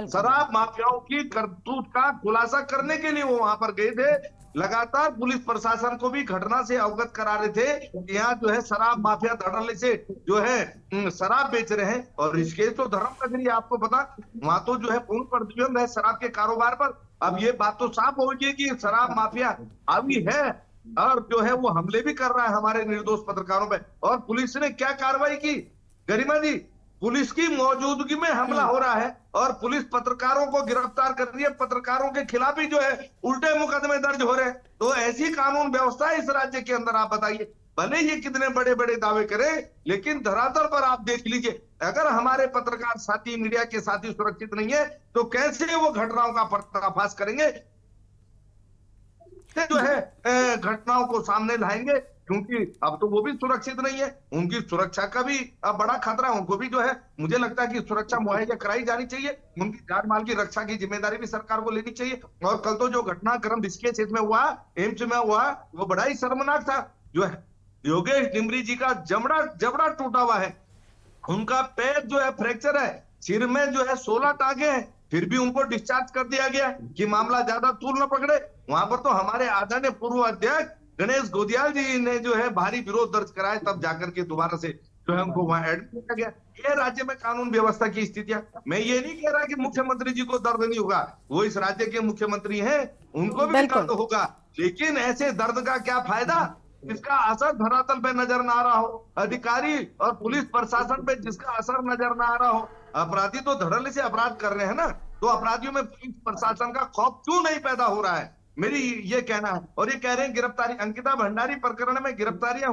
S9: शराब माफियाओं की करतूत का खुलासा करने के लिए वो वहां पर गए थे लगातार पुलिस प्रशासन को भी घटना से अवगत करा रहे थे कि यहाँ जो है शराब माफिया धड़ल्ले से जो है शराब बेच रहे हैं। और ऋषिकेश तो धर्म नगरी है, आपको पता, वहां तो जो है पूर्ण प्रतिबंध है शराब के कारोबार पर। अब ये बात तो साफ हो गई कि शराब माफिया हावी है और जो है वो हमले भी कर रहा है हमारे निर्दोष पत्रकारों पे। और पुलिस ने क्या कार्रवाई की गरिमा जी, पुलिस की मौजूदगी में हमला हो रहा है और पुलिस पत्रकारों को गिरफ्तार कर रही है, पत्रकारों के खिलाफ ही जो है उल्टे मुकदमे दर्ज हो रहे हैं। तो ऐसी कानून व्यवस्था है इस राज्य के अंदर, आप बताइए। भले ये कितने बड़े बड़े दावे करें, लेकिन धरातल पर आप देख लीजिए, अगर हमारे पत्रकार साथी, मीडिया के साथी सुरक्षित नहीं है तो कैसे वो घटनाओं का पर्दाफाश करेंगे, जो है घटनाओं को सामने लाएंगे, क्योंकि अब तो वो भी सुरक्षित नहीं है। उनकी सुरक्षा का भी अब बड़ा खतरा है। उनको भी जो है, मुझे लगता है कि सुरक्षा मुहैया कराई जानी चाहिए। उनकी जान माल की रक्षा की जिम्मेदारी भी सरकार को लेनी चाहिए। और कल तो जो घटनाक्रम ऋषिकेश में हुआ, एम्स में हुआ, वो बड़ा ही शर्मनाक था। जो है योगेश डिमरी जी का जबड़ा टूटा हुआ है, उनका पैर जो है फ्रैक्चर है, सिर में जो है 16 टांगे हैं, फिर भी उनको डिस्चार्ज कर दिया गया कि मामला ज्यादा तूल न पकड़े। वहां पर तो हमारे आदरणीय पूर्व अध्यक्ष गणेश गोदियाल जी ने जो है भारी विरोध दर्ज कराया, तब जाकर के दोबारा से जो है उनको वहां एडमिट किया गया। ये राज्य में कानून व्यवस्था की स्थितियां, मैं ये नहीं कह रहा कि मुख्यमंत्री जी को दर्द नहीं होगा, वो इस राज्य के मुख्यमंत्री हैं, उनको भी दर्द होगा, लेकिन ऐसे दर्द का क्या फायदा जिसका असर धरातल पे नजर ना आ रहा हो, अधिकारी और पुलिस प्रशासन पे जिसका असर नजर ना आ रहा हो। अपराधी तो धड़ल्ले से अपराध कर रहे हैं ना, तो अपराधियों में पुलिस प्रशासन का खौफ क्यों नहीं पैदा हो रहा है, मेरी ये कहना है। और ये कह रहे हैं गिरफ्तारी, अंकिता भंडारी प्रकरण में गिरफ्तारियां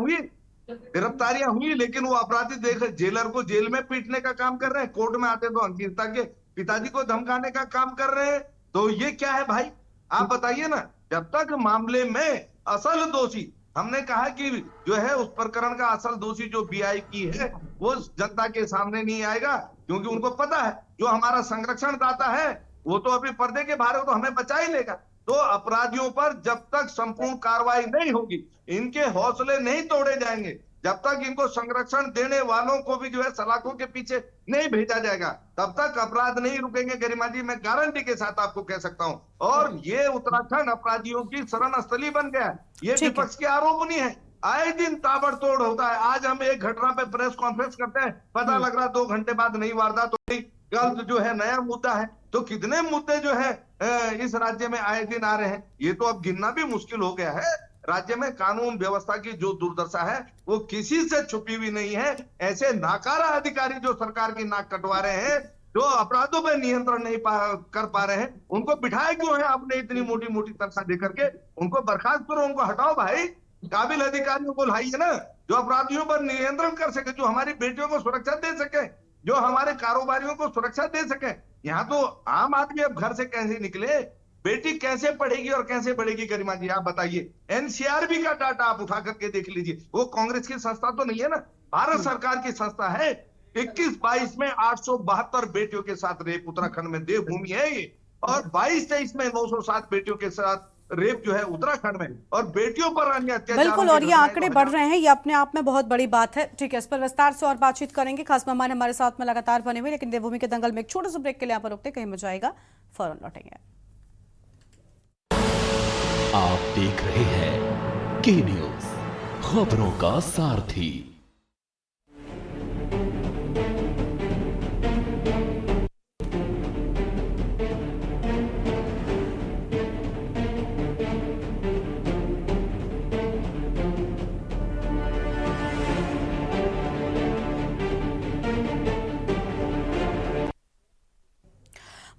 S9: हुई, लेकिन वो अपराधी देख जेलर को जेल में पीटने का काम कर रहे हैं, कोर्ट में आते तो अंकिता के पिताजी को धमकाने का काम कर रहे हैं। तो ये क्या है भाई, आप बताइए ना। जब तक मामले में असल दोषी, हमने कहा कि जो है उस प्रकरण का असल दोषी जो बीआईपी है वो जनता के सामने नहीं आएगा, क्योंकि उनको पता है जो हमारा संरक्षण दाता है वो तो अभी पर्दे के बाहर, तो हमें बचा ही लेगा। तो अपराधियों पर जब तक संपूर्ण कार्रवाई नहीं होगी, इनके हौसले नहीं तोड़े जाएंगे, जब तक इनको संरक्षण देने वालों को भी जो है सलाखों के पीछे नहीं भेजा जाएगा, तब तक अपराध नहीं रुकेंगे गरिमा जी, मैं गारंटी के साथ आपको कह सकता हूं। और ये उत्तराखंड अपराधियों की शरण स्थली बन गया है, ये विपक्ष के आरोप नहीं है, आए दिन ताबड़तोड़ होता है। आज हम एक घटना पे प्रेस कॉन्फ्रेंस करते हैं, पता लग रहा 2 घंटे बाद नई वारदात हो गई, कल जो है नया मुद्दा है। तो कितने मुद्दे जो है इस राज्य में आए दिन आ रहे हैं, ये तो अब गिनना भी मुश्किल हो गया है। राज्य में कानून व्यवस्था की जो दुर्दशा है वो किसी से छुपी हुई नहीं है। ऐसे नाकारा अधिकारी जो सरकार की नाक कटवा रहे हैं, जो अपराधों पर नियंत्रण नहीं कर पा रहे हैं, उनको बिठाए क्यों है आपने इतनी मोटी मोटी तनख्वाह दे करके? उनको बर्खास्त करो, उनको हटाओ भाई, काबिल अधिकारियों को लाइए ना, जो अपराधियों पर नियंत्रण कर सके, जो हमारी बेटियों को सुरक्षा दे सके, जो हमारे कारोबारियों को सुरक्षा दे सके। यहाँ तो आम आदमी अब घर से कैसे निकले, बेटी कैसे पढ़ेगी और कैसे बढ़ेगी गरिमा जी, आप बताइए। एनसीआरबी का डाटा आप उठा करके देख लीजिए, वो कांग्रेस की संस्था तो नहीं है ना, भारत सरकार की संस्था है। 21-22 में 872 बेटियों के साथ रेप उत्तराखंड में, देवभूमि है ये, और 22-23 में 907 बेटियों के साथ रेप जो है उत्तराखंड में, और बेटियों पर अन्य अत्याचार।
S1: बिल्कुल, और ये आंकड़े बढ़ रहे हैं, ये अपने आप में बहुत बड़ी बात है। ठीक है, इस पर विस्तार से और बातचीत करेंगे, खास मेहमान हमारे साथ में लगातार बने हुए, लेकिन देवभूमि के दंगल में एक छोटे से ब्रेक के लिए यहाँ पर रुकते, कहीं मजा आएगा, फौरन लौटेंगे।
S10: आप देख रहे हैं के न्यूज, खबरों का सारथी।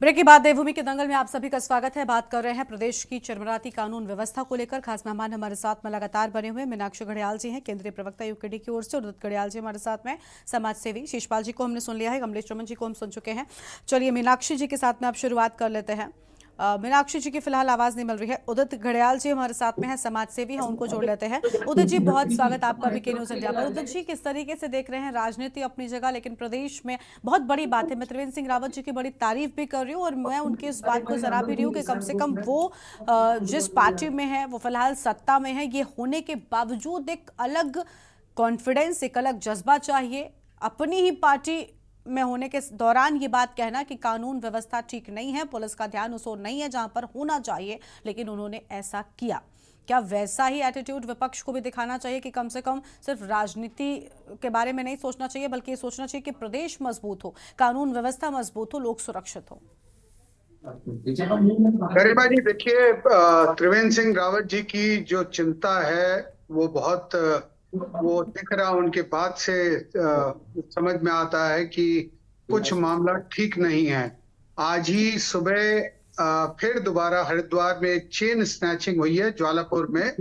S1: ब्रेक के बाद देवभूमि के दंगल में आप सभी का स्वागत है। बात कर रहे हैं प्रदेश की चरमराती कानून व्यवस्था को लेकर। खास मेहमान हमारे साथ में लगातार बने हुए मीनाक्षी घड़ियाल जी हैं, केंद्रीय प्रवक्ता यूकेडी की ओर से, और उदित घड़ियाल जी हमारे साथ में, समाज सेवी। शिषपाल जी को हमने सुन लिया है, कमलेश चमन जी को हम सुन चुके हैं। चलिए मीनाक्षी जी के साथ में आप शुरुआत कर लेते हैं। मीनाक्षी जी की फिलहाल आवाज नहीं मिल रही है। उदित घड़ियाल जी हमारे साथ में हैं, समाज सेवी हैं, उनको जोड़ लेते हैं। उदित जी, बहुत स्वागत आपका भी के न्यूज इंडिया पर। उदित जी, किस तरीके से देख रहे हैं, राजनीति अपनी जगह, लेकिन प्रदेश में बहुत बड़ी बात है, मैं त्रिवेंद्र सिंह रावत जी की बड़ी तारीफ भी कर रही हूँ, और मैं उनकी इस बात को जरा भी रही हूँ कि कम से कम वो जिस पार्टी में है, वो फिलहाल सत्ता में है, ये होने के बावजूद एक अलग कॉन्फिडेंस, एक अलग जज्बा चाहिए, अपनी ही पार्टी में होने के दौरान ये बात कहना कि कानून व्यवस्था ठीक नहीं है, पुलिस का ध्यान उस ओर नहीं है जहां पर होना चाहिए, लेकिन उन्होंने ऐसा किया। क्या वैसा ही एटीट्यूड विपक्ष को भी दिखाना चाहिए कि कम से कम सिर्फ राजनीति के बारे में नहीं सोचना चाहिए, बल्कि ये सोचना चाहिए कि प्रदेश मजबूत हो, कानून व्यवस्था मजबूत हो, लोग सुरक्षित हो?
S11: गरिमा जी, देखिए, त्रिवेंद्र सिंह रावत जी की जो चिंता है वो बहुत वो दिख रहा, उनके बात से समझ में आता है कि कुछ मामला ठीक नहीं है। आज ही सुबह फिर दोबारा हरिद्वार में एक चेन स्नैचिंग हुई है ज्वालापुर में,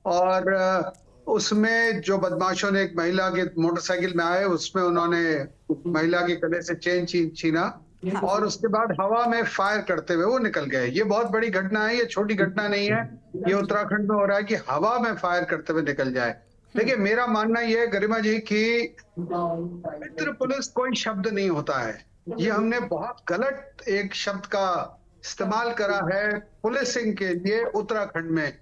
S11: और उसमें जो बदमाशों ने एक महिला के मोटरसाइकिल में आए, उसमें उन्होंने महिला के गले से चेन छीना और उसके बाद हवा में फायर करते हुए वो निकल गए। ये बहुत बड़ी घटना है, ये छोटी घटना नहीं है। ये उत्तराखंड में हो रहा है कि हवा में फायर करते हुए निकल जाए। देखिए, मेरा मानना ये है गरिमा जी कि मित्र पुलिस कोई शब्द नहीं होता है। ये हमने बहुत गलत एक शब्द का इस्तेमाल करा है पुलिसिंग के लिए। उत्तराखंड में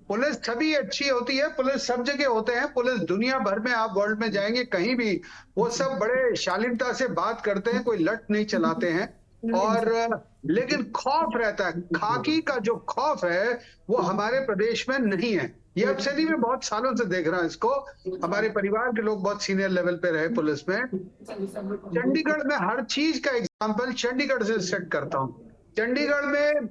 S11: पुलिस सभी अच्छी होती है, पुलिस सब जगह होते हैं, पुलिस दुनिया भर में, आप वर्ल्ड में जाएंगे कहीं भी, वो सब बड़े शालीनता से बात करते हैं, कोई लट नहीं चलाते हैं। और लेकिन खौफ रहता है, खाकी का जो खौफ है वो हमारे प्रदेश में नहीं है। ये अब सदी में बहुत सालों से देख रहा है इसको। हमारे परिवार के लोग बहुत सीनियर लेवल पे रहे पुलिस में। चंडीगढ़ में हर चीज का एग्जाम्पल चंडीगढ़ से सेट करता हूँ। चंडीगढ़ में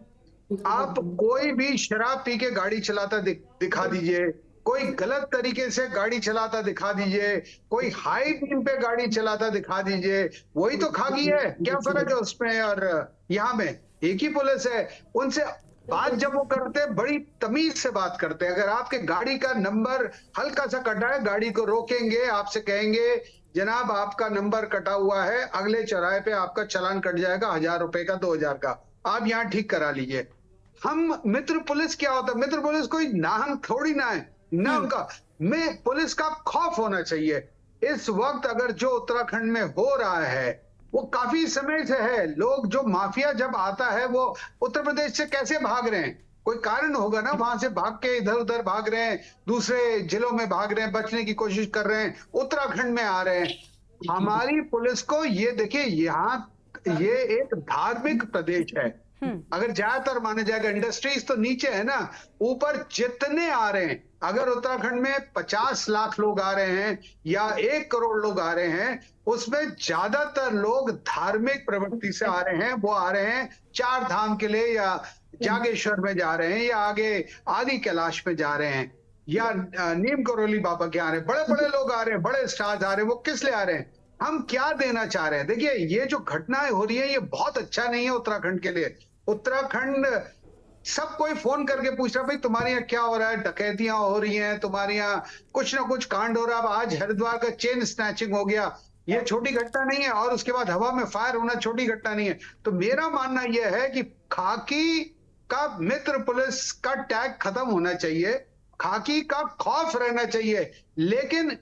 S11: आप कोई भी शराब पी के गाड़ी चलाता दिखा दीजिए, कोई गलत तरीके से गाड़ी चलाता दिखा दीजिए, कोई हाई बीम पे गाड़ी चलाता दिखा दीजिए, वही तो खाकी है। क्या फर्क है उसमें और यहाँ में? एक ही पुलिस है। उनसे बात जब वो करते हैं बड़ी तमीज से बात करते हैं। अगर आपके गाड़ी का नंबर हल्का सा कटा है, गाड़ी को रोकेंगे, आपसे कहेंगे जनाब आपका नंबर कटा हुआ है, अगले चौराहे पे आपका चालान कट जाएगा 1000 रुपए का, 2000 का, आप यहाँ ठीक करा लीजिए। हम मित्र पुलिस क्या होता है? मित्र पुलिस कोई नाहन थोड़ी ना है, ना उनका में पुलिस का खौफ होना चाहिए। इस वक्त अगर जो उत्तराखंड में हो रहा है वो काफी समय से है। लोग जो माफिया जब आता है वो उत्तर प्रदेश से कैसे भाग रहे हैं? कोई कारण होगा ना, वहां से भाग के इधर उधर भाग रहे हैं, दूसरे जिलों में भाग रहे हैं, बचने की कोशिश कर रहे हैं, उत्तराखंड में आ रहे हैं। हमारी पुलिस को ये देखिए, यहाँ ये एक धार्मिक प्रदेश है। अगर ज्यादातर माने जाएगा, इंडस्ट्रीज तो नीचे है ना, ऊपर जितने आ रहे हैं, अगर उत्तराखंड में 50 लाख लोग आ रहे हैं या 1 करोड़ लोग आ रहे हैं, उसमें ज्यादातर लोग धार्मिक प्रवृत्ति से आ रहे हैं। वो आ रहे हैं 4 धाम के लिए, या जागेश्वर में जा रहे हैं, या आगे आदि कैलाश में जा रहे हैं, या नीम करोली बाबा के आ रहे हैं। बड़े बड़े लोग आ रहे हैं, बड़े स्टार्स आ रहे हैं। वो किस लिए आ रहे हैं? हम क्या देना चाह रहे हैं? देखिए, ये जो घटनाएं हो रही है ये बहुत अच्छा नहीं है उत्तराखंड के लिए। उत्तराखंड सब कोई फोन करके पूछ रहा, भाई तुम्हारे यहाँ क्या हो रहा है? डकैतियां हो रही हैं, तुम्हारे यहाँ कुछ ना कुछ कांड हो रहा है। आज हरिद्वार का चेन स्नैचिंग हो गया, ये छोटी घटना नहीं है। और उसके बाद हवा में फायर होना छोटी घटना नहीं है। तो मेरा मानना यह है कि खाकी का मित्र पुलिस का टैग खत्म होना चाहिए, खाकी का खौफ रहना चाहिए। लेकिन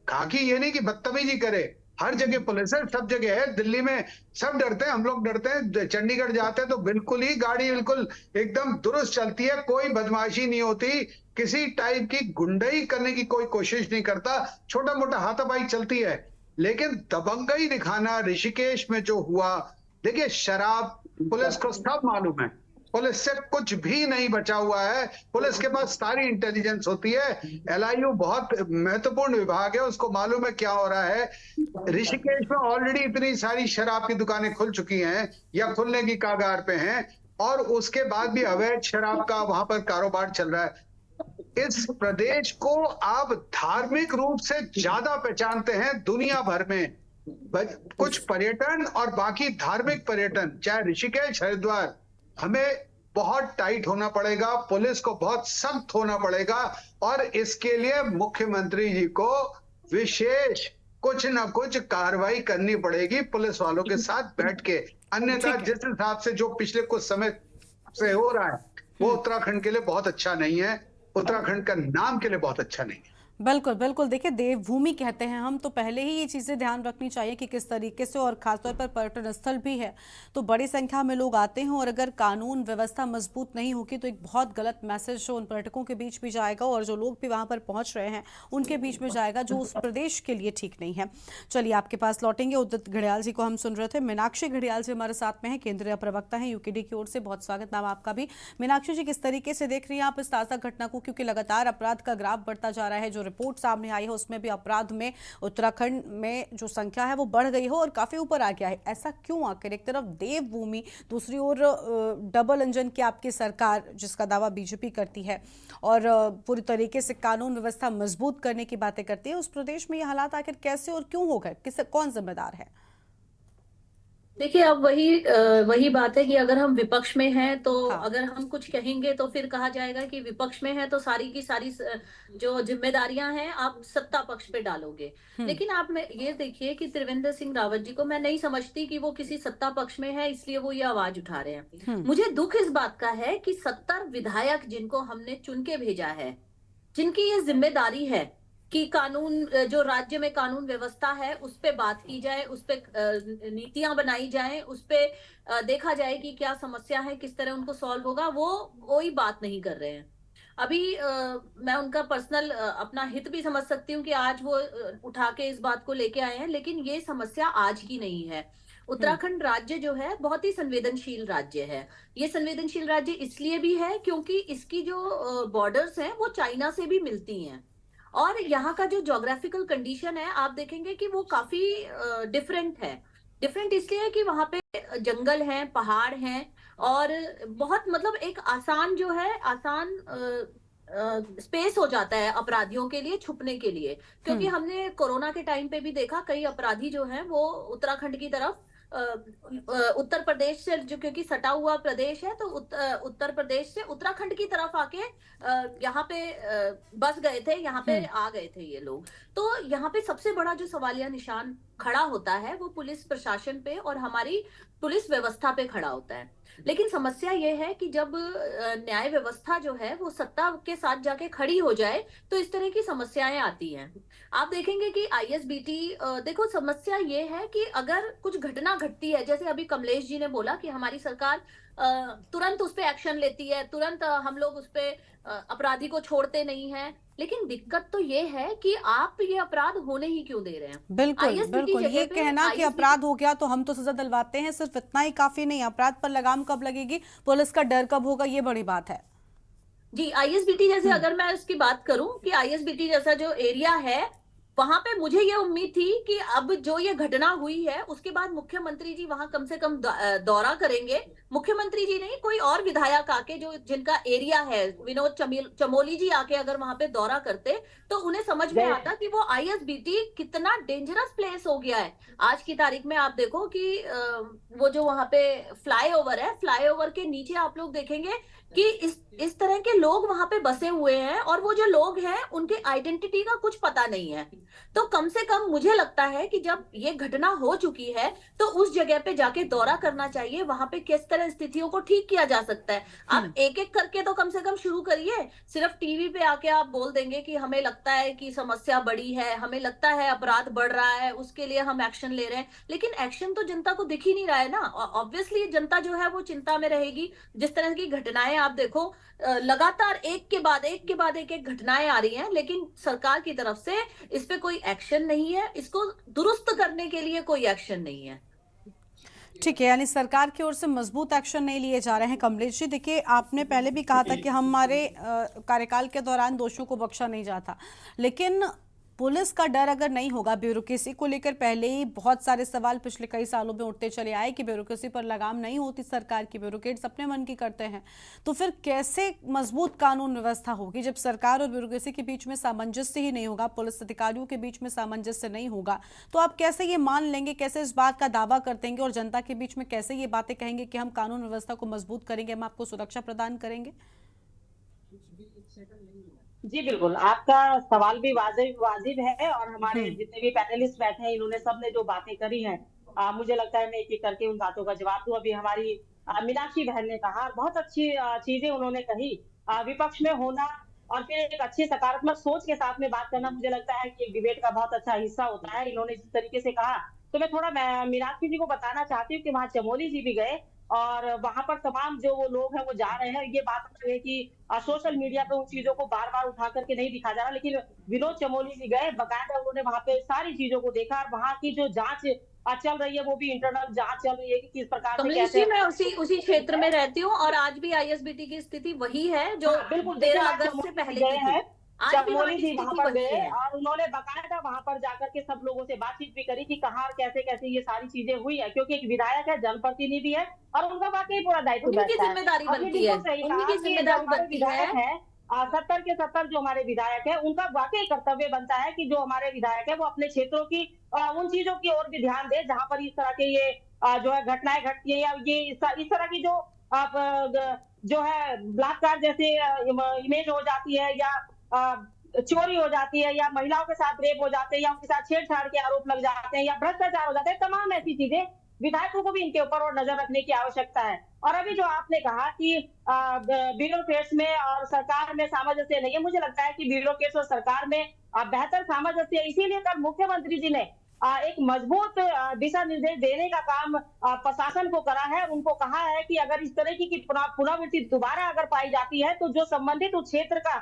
S11: खाकी ये नहीं कि बदतमीजी करे। हर जगह पुलिस है, सब जगह है। दिल्ली में सब डरते हैं, हम लोग डरते हैं। चंडीगढ़ जाते हैं तो बिल्कुल ही गाड़ी बिल्कुल एकदम दुरुस्त चलती है, कोई बदमाशी नहीं होती, किसी टाइप की गुंडाई करने की कोई कोशिश नहीं करता, छोटा मोटा हाथापाई चलती है। लेकिन दबंगई दिखाना ऋषिकेश में जो हुआ, देखिए शराब पुलिस को सब मालूम है, पुलिस से कुछ भी नहीं बचा हुआ है। पुलिस के पास सारी इंटेलिजेंस होती है। LIU बहुत महत्वपूर्ण विभाग है, उसको मालूम है क्या हो रहा है। ऋषिकेश में ऑलरेडी इतनी सारी शराब की दुकानें खुल चुकी हैं या खुलने की कगार पे हैं, और उसके बाद भी अवैध शराब का वहां पर कारोबार चल रहा है। इस प्रदेश को आप धार्मिक रूप से ज्यादा पहचानते हैं दुनिया भर में। कुछ पर्यटन और बाकी धार्मिक पर्यटन, चाहे ऋषिकेश, हरिद्वार, हमें बहुत टाइट होना पड़ेगा, पुलिस को बहुत सख्त होना पड़ेगा। और इसके लिए मुख्यमंत्री जी को विशेष कुछ ना कुछ कार्रवाई करनी पड़ेगी पुलिस वालों के साथ बैठ के। अन्यथा जिस हिसाब से जो पिछले कुछ समय से हो रहा है वो उत्तराखंड के लिए बहुत अच्छा नहीं है, उत्तराखंड का नाम के लिए बहुत अच्छा नहीं है।
S1: बिल्कुल बिल्कुल, देखिए देवभूमि कहते हैं हम, तो पहले ही ये चीज़ें ध्यान रखनी चाहिए कि किस तरीके से, और खासतौर पर पर्यटन स्थल भी है तो बड़ी संख्या में लोग आते हैं, और अगर कानून व्यवस्था मजबूत नहीं होगी तो एक बहुत गलत मैसेज उन पर्यटकों के बीच भी जाएगा, और जो लोग भी वहाँ पर पहुँच रहे हैं उनके बीच में जाएगा, जो उस प्रदेश के लिए ठीक नहीं है। चलिए आपके पास लौटेंगे। उदित घड़ियाल जी को हम सुन रहे थे, मीनाक्षी घड़ियाल जी हमारे साथ में है, केंद्रीय प्रवक्ता है यूकेडी की ओर से। बहुत स्वागत नाम आपका भी। मीनाक्षी जी, किस तरीके से देख रही हैं आप इस ताज़ा घटना को, क्योंकि लगातार अपराध का ग्राफ बढ़ता जा रहा है, जो रिपोर्ट सामने आई है उसमें भी अपराध में उत्तराखंड में जो संख्या है वो बढ़ गई है और काफी ऊपर आ गया है। ऐसा क्यों आखिर? एक तरफ देवभूमि, दूसरी ओर डबल इंजन की आपकी सरकार जिसका दावा बीजेपी करती है और पूरी तरीके से कानून व्यवस्था मजबूत करने की बातें करती है। उस प्रदेश में ये हालात आखिर कैसे और क्यों हो गए? किस कौन जिम्मेदार है?
S12: देखिए, अब वही बात है कि अगर हम विपक्ष में हैं तो
S1: हाँ।
S12: अगर हम कुछ कहेंगे तो फिर कहा जाएगा कि विपक्ष में है तो सारी की सारी जो जिम्मेदारियां हैं आप सत्ता पक्ष पे डालोगे। लेकिन आप में ये देखिए कि त्रिवेंद्र सिंह रावत जी को मैं नहीं समझती कि वो किसी सत्ता पक्ष में है इसलिए वो ये आवाज उठा रहे हैं। मुझे दुख इस बात का है कि 70 विधायक जिनको हमने चुन के भेजा है, जिनकी ये जिम्मेदारी है कि कानून, जो राज्य में कानून व्यवस्था है उस पे बात की जाए, उस पे नीतियां बनाई जाए, उस पे देखा जाए कि क्या समस्या है, किस तरह उनको सॉल्व होगा, वो कोई बात नहीं कर रहे हैं। अभी मैं उनका पर्सनल अपना हित भी समझ सकती हूँ कि आज वो उठा के इस बात को लेके आए हैं, लेकिन ये समस्या आज की नहीं है। उत्तराखंड राज्य जो है बहुत ही संवेदनशील राज्य है। ये संवेदनशील राज्य इसलिए भी है क्योंकि इसकी जो बॉर्डर्स हैं वो चाइना से भी मिलती हैं, और यहाँ का जो ज्योग्राफिकल कंडीशन है आप देखेंगे कि वो काफी डिफरेंट है। डिफरेंट इसलिए है कि वहाँ पे जंगल हैं, पहाड़ हैं, और बहुत मतलब एक आसान जो है, आसान स्पेस हो जाता है अपराधियों के लिए छुपने के लिए। क्योंकि हमने कोरोना के टाइम पे भी देखा कई अपराधी जो हैं वो उत्तराखंड की तरफ, उत्तर प्रदेश से, जो क्योंकि सटा हुआ प्रदेश है तो उत्तर प्रदेश से उत्तराखंड की तरफ आके यहाँ पे बस गए थे, यहाँ पे आ गए थे ये लोग। तो यहाँ पे सबसे बड़ा जो सवालिया निशान खड़ा होता है वो पुलिस प्रशासन पे और हमारी पुलिस व्यवस्था पे खड़ा होता है। लेकिन समस्या ये है कि जब न्याय व्यवस्था जो है वो सत्ता के साथ जाके खड़ी हो जाए तो इस तरह की समस्याएं आती हैं। आप देखेंगे कि आईएसबीटी, देखो समस्या ये है कि अगर कुछ घटना घटती है, जैसे अभी कमलेश जी ने बोला कि हमारी सरकार तुरंत उस पे एक्शन लेती है, तुरंत हम लोग उस पे अपराधी को छोड़ते नहीं हैं, लेकिन दिक्कत तो ये है कि आप ये अपराध होने ही क्यों दे रहे हैं?
S1: बिल्कुल बिल्कुल, ये कहना कि अपराध हो गया तो हम तो सजा दिलवाते हैं, सिर्फ इतना ही काफी नहीं, अपराध पर लगाम कब लगेगी, पुलिस का डर कब होगा, ये बड़ी बात है।
S12: जी, आईएसबीटी जैसे अगर मैं उसकी बात करूं कि आईएसबीटी जैसा जो एरिया है वहां पे मुझे ये उम्मीद थी कि अब जो ये घटना हुई है उसके बाद मुख्यमंत्री जी वहां कम से कम दौरा करेंगे। मुख्यमंत्री जी नहीं, कोई और विधायक आके जो जिनका एरिया है, विनोद चमोली जी आके अगर वहां पे दौरा करते तो उन्हें समझ में आता कि वो आईएसबीटी कितना डेंजरस प्लेस हो गया है। आज की तारीख में आप देखो कि वो जो वहां पे फ्लाईओवर है, फ्लाईओवर के नीचे आप लोग देखेंगे कि इस तरह के लोग वहां पे बसे हुए हैं, और वो जो लोग हैं उनके आइडेंटिटी का कुछ पता नहीं है। तो कम से कम मुझे लगता है कि जब ये घटना हो चुकी है तो उस जगह पे जाके दौरा करना चाहिए, वहां पे किस तरह स्थितियों को ठीक किया जा सकता है। आप एक एक करके तो कम से कम शुरू करिए। सिर्फ टीवी पे आके आप बोल देंगे कि हमें लगता है कि समस्या बड़ी है, हमें लगता है अपराध बढ़ रहा है, उसके लिए हम एक्शन ले रहे हैं, लेकिन एक्शन तो जनता को दिख ही नहीं रहा है ना। ऑब्वियसली जनता जो है वो चिंता में रहेगी। जिस तरह की घटनाएं आप देखो, लगातार एक के बाद एक घटनाएं आ रही हैं, लेकिन सरकार की तरफ से इस पे कोई एक्शन नहीं है, इसको दुरुस्त करने के लिए कोई एक्शन नहीं है।
S1: ठीक है, यानी सरकार की ओर से मजबूत एक्शन नहीं लिए जा रहे हैं। कमलेश जी, देखिए आपने पहले भी कहा था कि हमारे कार्यकाल के दौरान दोषियों को बख्शा नहीं जाता, लेकिन पुलिस का डर अगर नहीं होगा, ब्यूरोक्रेसी को लेकर पहले ही बहुत सारे सवाल पिछले कई सालों में उठते चले आए कि ब्यूरोक्रेसी पर लगाम नहीं होती सरकार की, ब्यूरोक्रेट्स अपने मन की करते हैं, तो फिर कैसे मजबूत कानून व्यवस्था होगी जब सरकार और ब्यूरोक्रेसी के बीच में सामंजस्य ही नहीं होगा, पुलिस अधिकारियों के बीच में सामंजस्य नहीं होगा, तो आप कैसे ये मान लेंगे, कैसे इस बात का दावा कर देंगे और जनता के बीच में कैसे ये बातें कहेंगे कि हम कानून व्यवस्था को मजबूत करेंगे, हम आपको सुरक्षा प्रदान करेंगे?
S6: जी बिल्कुल, आपका सवाल भी वाजिब है, और हमारे जितने भी पैनलिस्ट बैठे हैं इन्होंने सबने जो बातें करी हैं, मुझे लगता है मैं एक एक करके उन बातों का जवाब दूं। अभी हमारी मीनाक्षी बहन ने कहा, बहुत अच्छी चीजें उन्होंने कही। विपक्ष में होना और फिर एक अच्छी सकारात्मक सोच के साथ में बात करना, मुझे लगता है कि डिबेट का बहुत अच्छा हिस्सा होता है। इन्होंने जिस तरीके से कहा, तो मैं थोड़ा मीनाक्षी जी को बताना चाहती हूँ कि वहाँ चमोली जी भी गए और वहां पर तमाम जो वो लोग हैं वो जा रहे हैं। ये बात है कि सोशल मीडिया पे उन चीजों को बार बार उठा करके नहीं दिखा जा रहा, लेकिन विनोद चमोली जी गए, बकायदा उन्होंने वहां पे सारी चीजों को देखा और वहां की जो जांच चल रही है वो भी इंटरनल जांच चल रही है कि किस प्रकार से
S12: कमलेश
S6: कैसे।
S12: जी, मैं उसी क्षेत्र में रहती हूँ और आज भी आईएसबीटी की स्थिति वही है जो
S6: बिल्कुल
S12: 13 अगस्त से पहले की थी। आज भी वहाँ
S6: चमोली
S12: की
S6: जी वहां
S12: स्थिति
S6: पर
S12: वही
S6: गए
S12: है।
S6: और उन्होंने बकायदा वहां पर जाकर के सब लोगों से बातचीत भी करी कि कहाँ कैसे कैसे ये सारी चीजें हुई है, क्योंकि एक विधायक है, जनप्रतिनिधि है और उनका वाकई पूरा दायित्व
S12: उन्हीं की
S6: बैठता है।
S12: जिम्मेदारी
S6: आपने
S12: बनती है,
S6: बिल्कुल सही
S12: उन्हीं
S6: कहा
S12: की
S6: कि जो
S12: जिम्मेदारी
S6: हमारे
S12: बनती
S6: विधायक
S12: है।
S6: है 70 के 70 जो हमारे विधायक है, उनका वाकई कर्तव्य बनता है कि जो हमारे विधायक है वो अपने क्षेत्रों की उन चीजों की ओर भी ध्यान दे जहां पर इस तरह के ये जो है घटनाएं घटती है, या ये इस तरह की जो जो है बलात्कार जैसे इमेज हो जाती है, या चोरी हो जाती है, या महिलाओं के साथ रेप हो जाते हैं, या उनके साथ छेड़छाड़ के आरोप लग जाते हैं, या भ्रष्टाचार हो जाते हैं, तमाम ऐसी चीजें विधायकों को भी इनके ऊपर और नजर रखने की आवश्यकता है। और अभी जो आपने कहा कि ब्यूरोक्रेट्स में और सरकार में सामंजस्य नहीं है, मुझे लगता है कि ब्यूरोक्रेट्स और सरकार में बेहतर सामंजस्य है। इसीलिए कल मुख्यमंत्री जी ने एक मजबूत दिशा निर्देश देने का काम प्रशासन को करा है। उनको कहा है कि अगर इस तरह की पुनरावृत्ति दोबारा अगर पाई जाती है तो जो संबंधित उस क्षेत्र का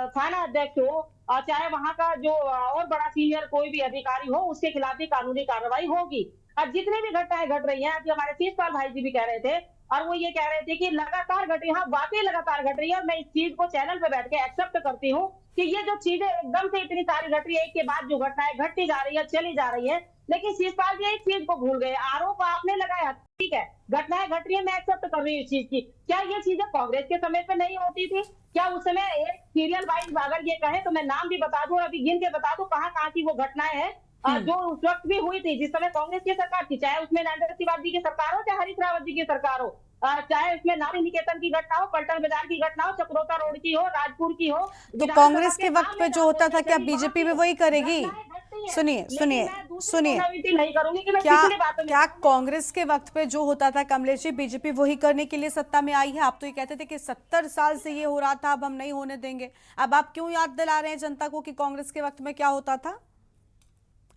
S6: थाना अध्यक्ष हो, चाहे वहां का जो और बड़ा सीनियर कोई भी अधिकारी हो, उसके खिलाफ भी कानूनी कार्रवाई होगी। और जितनी भी घटनाएं घट रही हैं, अभी हमारे शिषपाल भाई जी भी कह रहे थे और वो ये कह रहे थे कि लगातार घट रही है, वाकई लगातार घट रही है। और मैं इस चीज को चैनल पे बैठ के एक्सेप्ट करती हूँ कि ये जो चीजें एकदम से इतनी सारी घट रही है, एक के बाद जो घटनाएं घटती जा रही है, चली जा रही है, लेकिन शिषपाल जी एक चीज को भूल गए। आरोप आपने लगाया, ठीक है, घटनाएं घट रही है, मैं एक्सेप्ट कर रही हूँ इस चीज की। क्या ये चीजें कांग्रेस के समय पे नहीं होती थी? क्या उस समय एक सीरियल वाइज अगर ये कहे तो मैं नाम भी बता दूं, अभी गिन के बता दूं कहाँ कहाँ की वो घटनाएं हैं जो उस वक्त भी हुई थी जिस समय कांग्रेस की सरकार थी, चाहे उसमें नरेंद्र तिवारी जी की सरकार हो, चाहे हरीश रावत जी की सरकार हो, चाहे उसमें नारी निकेतन की घटना हो, पलटन बाजार की घटना हो, चक्रोता रोड की हो, राजपुर की हो।
S1: तो कांग्रेस के वक्त पे जो होता था क्या बीजेपी में वही करेगी? सुनिए सुनिए सुनिए,
S6: नहीं करूंगी कि मैं
S1: क्या
S6: पिछली बातों में
S1: क्या कांग्रेस के वक्त पे जो होता था कमलेश जी, बीजेपी वही करने के लिए सत्ता में आई है? आप तो ये कहते थे कि 70 साल से ये हो रहा था, अब हम नहीं होने देंगे। अब आप क्यों याद दिला रहे हैं जनता को कि कांग्रेस के वक्त में क्या होता था?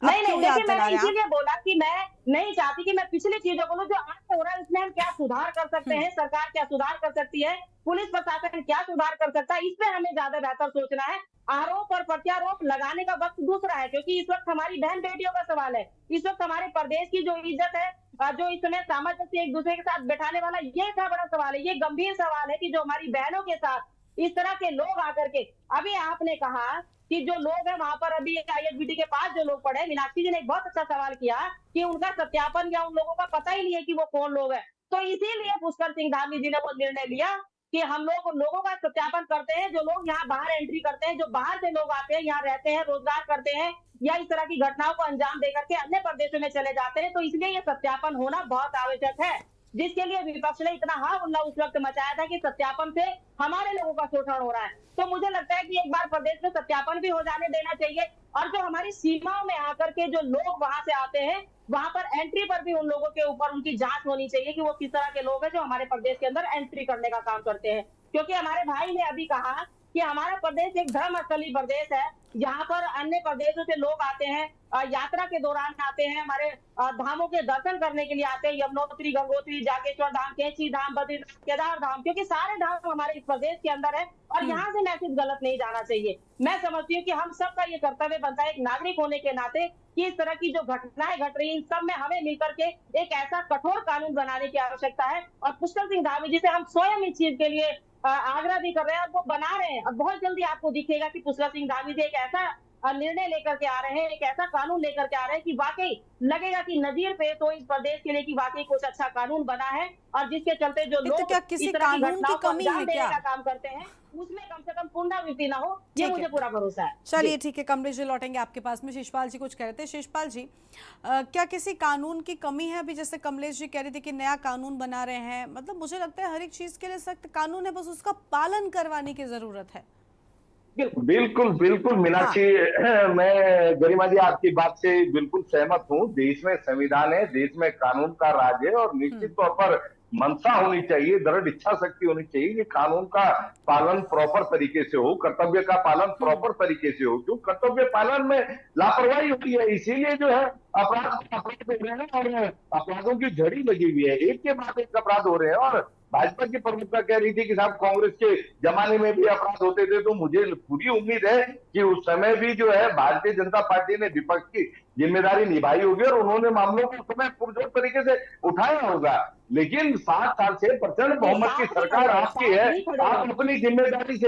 S6: नहीं, देखिए मैंने इसीलिए बोला कि मैं नहीं चाहती कि मैं पिछली चीजों को, जो आज हो रहा है उसमें हम क्या सुधार कर सकते हैं, सरकार क्या सुधार कर सकती है, पुलिस प्रशासन क्या सुधार कर सकता है, इस पे हमें ज्यादा बेहतर सोचना है। आरोप और प्रत्यारोप लगाने का वक्त दूसरा है, क्योंकि इस वक्त हमारी बहन बेटियों का सवाल है। इस वक्त हमारे प्रदेश की जो इज्जत है, जो इस समय सामंजस्य एक दूसरे के साथ बैठाने वाला, ये इतना बड़ा सवाल है, ये गंभीर सवाल है कि जो हमारी बहनों के साथ इस तरह के लोग आकर के, अभी आपने कहा कि जो लोग हैं वहां पर अभी आईएसबीटी के पास जो लोग पड़े, मीनाक्षी जी ने एक बहुत अच्छा सवाल किया कि उनका सत्यापन या उन लोगों का पता ही नहीं है कि वो कौन लोग हैं। तो इसीलिए पुष्कर सिंह धामी जी ने वो निर्णय लिया कि हम लोग लोगों का सत्यापन करते हैं, जो लोग यहाँ बाहर एंट्री करते हैं, जो बाहर से लोग आते हैं, यहाँ रहते हैं, रोजगार करते हैं, या इस तरह की घटनाओं को अंजाम देकर के अन्य प्रदेशों में चले जाते हैं। तो इसलिए ये सत्यापन होना बहुत आवश्यक है, जिसके लिए विपक्ष ने इतना हा उल्ला उस वक्त मचाया था कि सत्यापन से हमारे लोगों का शोषण हो रहा है। तो मुझे लगता है कि एक बार प्रदेश में सत्यापन भी हो जाने देना चाहिए, और जो हमारी सीमाओं में आकर के जो लोग वहां से आते हैं, वहां पर एंट्री पर भी उन लोगों के ऊपर उनकी जांच होनी चाहिए कि वो किस तरह के लोग हैं जो हमारे प्रदेश के अंदर एंट्री करने का काम करते हैं। क्योंकि हमारे भाई ने अभी कहा कि हमारा प्रदेश एक धर्म स्थली प्रदेश है, यहाँ पर अन्य प्रदेशों से लोग आते हैं, यात्रा के दौरान आते हैं, हमारे धामों के दर्शन करने के लिए आते हैं, यमुनोत्री, गंगोत्री, जागेश्वर धाम, कैंची धाम, बद्रीनाथ, केदार धाम, क्योंकि सारे धाम हमारे इस प्रदेश के अंदर है और यहाँ से मैसेज गलत नहीं जाना चाहिए। मैं समझती हूँ कि हम सबका ये कर्तव्य बनता है एक नागरिक होने के नाते कि इस तरह की जो घटनाएं घट रही हैं, इन सब में हमें मिलकर के एक ऐसा कठोर कानून बनाने की आवश्यकता है। और पुष्कर सिंह धामी जी से हम स्वयं इस चीज के लिए आग्रह भी कर रहे हैं और वो बना रहे हैं। और बहुत जल्दी आपको दिखेगा कि पुष्कर सिंह धामी जी एक ऐसा निर्णय लेकर के आ रहे हैं, एक ऐसा कानून लेकर के आ रहे हैं कि वाकई लगेगा कि नजीर पेश हो इस प्रदेश के लिए कि वाकई कुछ अच्छा कानून बना है, और जिसके चलते जो लोग
S1: क्या किसी कानून की कमी है क्या
S6: काम करते हैं उसमें कम से कम पुनरावृत्ति ना हो, ये मुझे पूरा भरोसा है।
S1: चलिए ठीक है, कमलेश जी लौटेंगे आपके पास में। शिषपाल जी कुछ कह रहे थे। शिषपाल जी, क्या किसी कानून की कमी है? अभी जैसे कमलेश जी कह रहे थे कि नया कानून बना रहे हैं, मतलब मुझे लगता है हर एक चीज के लिए सख्त कानून है, बस उसका पालन करवाने की जरूरत है।
S4: बिल्कुल बिल्कुल मीनाक्षी, मैं गरिमा जी आपकी बात से बिल्कुल सहमत हूँ। देश में संविधान है, देश में कानून का राज है, और निश्चित तौर पर मंशा होनी चाहिए, दृढ़ इच्छा शक्ति होनी चाहिए कि कानून का पालन प्रॉपर तरीके से हो, कर्तव्य का पालन प्रॉपर तरीके से हो। क्यों कर्तव्य पालन में लापरवाही होती है, इसीलिए जो है अपराध हो रहे हैं और अपराधों की झड़ी लगी हुई है, एक के बाद एक अपराध हो रहे हैं। और भाजपा की प्रमुखता कह रही थी कि साहब कांग्रेस के जमाने में भी अपराध होते थे, तो मुझे पूरी उम्मीद है कि उस समय भी जो है भारतीय जनता पार्टी ने विपक्ष की जिम्मेदारी निभाई होगी और उन्होंने मामलों को समय पुरजोर तरीके से उठाया होगा। लेकिन 7 साल से प्रचंड बहुमत की सरकार आपकी है, आप अपनी जिम्मेदारी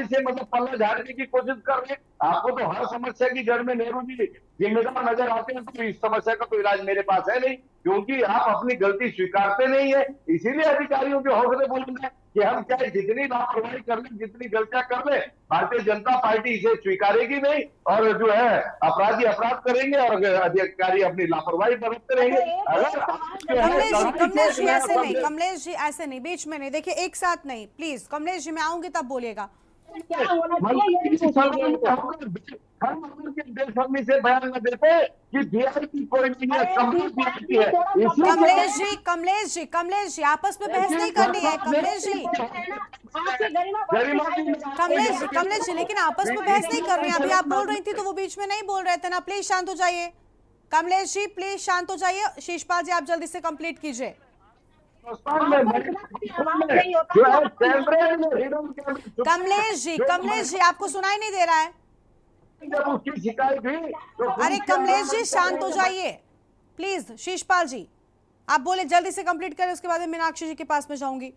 S4: से मतलब पल्ला झाड़ने की कोशिश कर रहे हैं। आपको तो हर समस्या की जड़ में नेहरू जी जिम्मेदार नजर आते हैं, तो इस समस्या का तो इलाज मेरे पास है नहीं, क्योंकि आप अपनी गलती स्वीकारते नहीं है। इसीलिए अधिकारियों के हौसले बुलंद है कि हम चाहे जितनी लापरवाही कर लें, जितनी गलतियां कर लें, भारतीय जनता पार्टी इसे स्वीकारेगी नहीं और जो है अपराधी अपराध करेंगे और अधिकारी अपनी लापरवाही बरतते रहेंगे।
S1: कमलेश जी ऐसे नहीं, कमलेश जी ऐसे नहीं, बीच में नहीं, देखिए एक साथ नहीं, प्लीज कमलेश जी मैं आऊंगी तब बोलिएगा।
S4: बेशर्मी से बयान न देते कि वीआईपी कोई नहीं है,
S1: कमलेश जी आपस में बहस नहीं करनी है। कमलेश जी लेकिन आपस में बहस नहीं कर रही हैं। अभी आप बोल रही थी तो वो बीच में नहीं बोल रहे थे ना। प्लीज शांत हो जाइए कमलेश जी, प्लीज शांत हो जाइए। शिषपाल जी आप जल्दी से कंप्लीट कीजिए। कमलेश जी आपको सुनाई नहीं दे रहा है?
S4: जब उसकी शिकायत हुई तो
S1: अरे कमलेश जी शांत हो जाइए प्लीज। शिषपाल जी आप बोले जल्दी से कंप्लीट करें, उसके बाद मीनाक्षी जी के पास में जाऊंगी।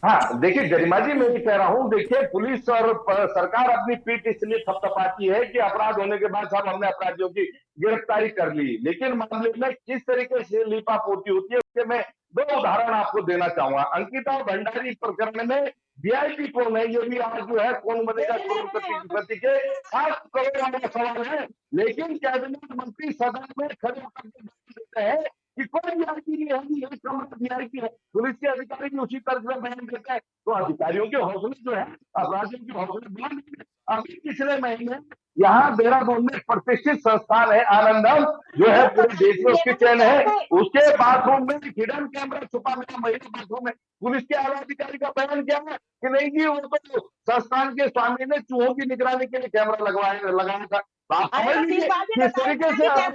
S4: हाँ देखिए गरिमा जी, मैं ये कह रहा हूँ, देखिए पुलिस और सरकार अपनी पीठ इसलिए थपथपाती है कि अपराध होने के बाद साहब हमने अपराधियों की गिरफ्तारी कर ली, लेकिन मामले में किस तरीके से लीपापोती होती है उसके मैं 2 उदाहरण आपको देना चाहूंगा। अंकिता भंडारी प्रकरण में वीआईपी कौन है, ये भी आज जो है कौन बनेगा करोड़पति के 7 करोड़ वाला सवाल है। लेकिन कैबिनेट मंत्री सदन में खड़े होकर देते हैं कि कोई वीआईपी नहीं है, एक कमरा वीआईपी है। पुलिस के अधिकारी भी उसी तरह से बयान देते हैं, तो अधिकारियों के हौसले जो है अपराधियों के हौसले बुलंद है। अभी पिछले महीने यहाँ देहरादून में प्रतिष्ठित संस्थान है आनंदम, जो है पूरे देश में उसकी चयन है, उसके बाथरूम में हिडन कैमरा छुपा मिला, महिला बाथरूम में। पुलिस के आला अधिकारी का बयान क्या है कि नहीं जी वो तो संस्थान के स्वामी ने चूहों की निगरानी के लिए कैमरा लगाया था। आप समझ लीजिए किस तरीके से आप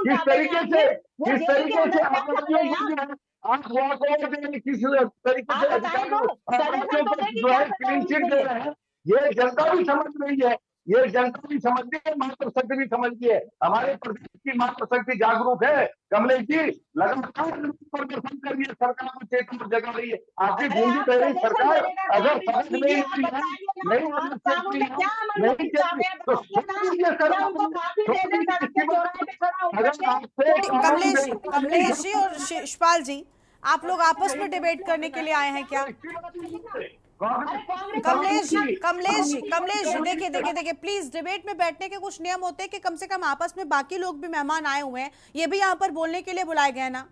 S4: किस तरीके से अधिकारियों जो है क्लीन चिट दे रहे हैं, ये जनता भी समझ रही है, ये जनता भी समझती है, मातृशक्ति भी समझती है। हमारे प्रदेश की मातृशक्ति जागरूक है। कमलेश जी लगातार प्रदर्शन कर रही है, सरकार को चेतना जगा रही है। आपकी गूंजी कह रही सरकार अगर समझ नहीं
S1: कमलेश जी और शिषपाल जी आप लोग आपस में डिबेट करने के लिए आए हैं क्या? कमलेश जी देखिए प्लीज, डिबेट में बैठने के कुछ नियम होते हैं कि कम से कम आपस में, बाकी लोग भी मेहमान आए हुए हैं, ये भी यहाँ पर बोलने के लिए बुलाए गए ना।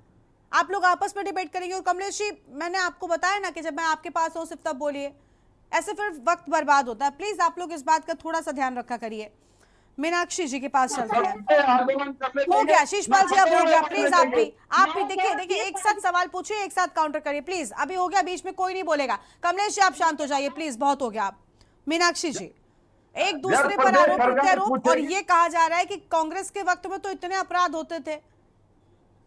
S1: आप लोग आपस में डिबेट करेंगे। और कमलेश जी मैंने आपको बताया ना कि जब मैं आपके पास हूँ सिर्फ तब बोलिए, ऐसे फिर वक्त बर्बाद होता है। प्लीज आप लोग इस बात का थोड़ा सा ध्यान रखा करिए। मीनाक्षी जी के पास चलते हैं। हो गया शिषपाल जी, अब हो गया, प्लीज आप भी देखिए एक साथ सवाल पूछिए, एक साथ काउंटर करिए प्लीज। अभी हो गया, बीच में कोई नहीं बोलेगा। कमलेश जी आप शांत हो जाइए प्लीज, बहुत हो गया। आप मीनाक्षी जी एक दूसरे पर आरोप प्रत्यारोप, और ये कहा जा रहा है कि कांग्रेस के वक्त में तो इतने अपराध होते थे,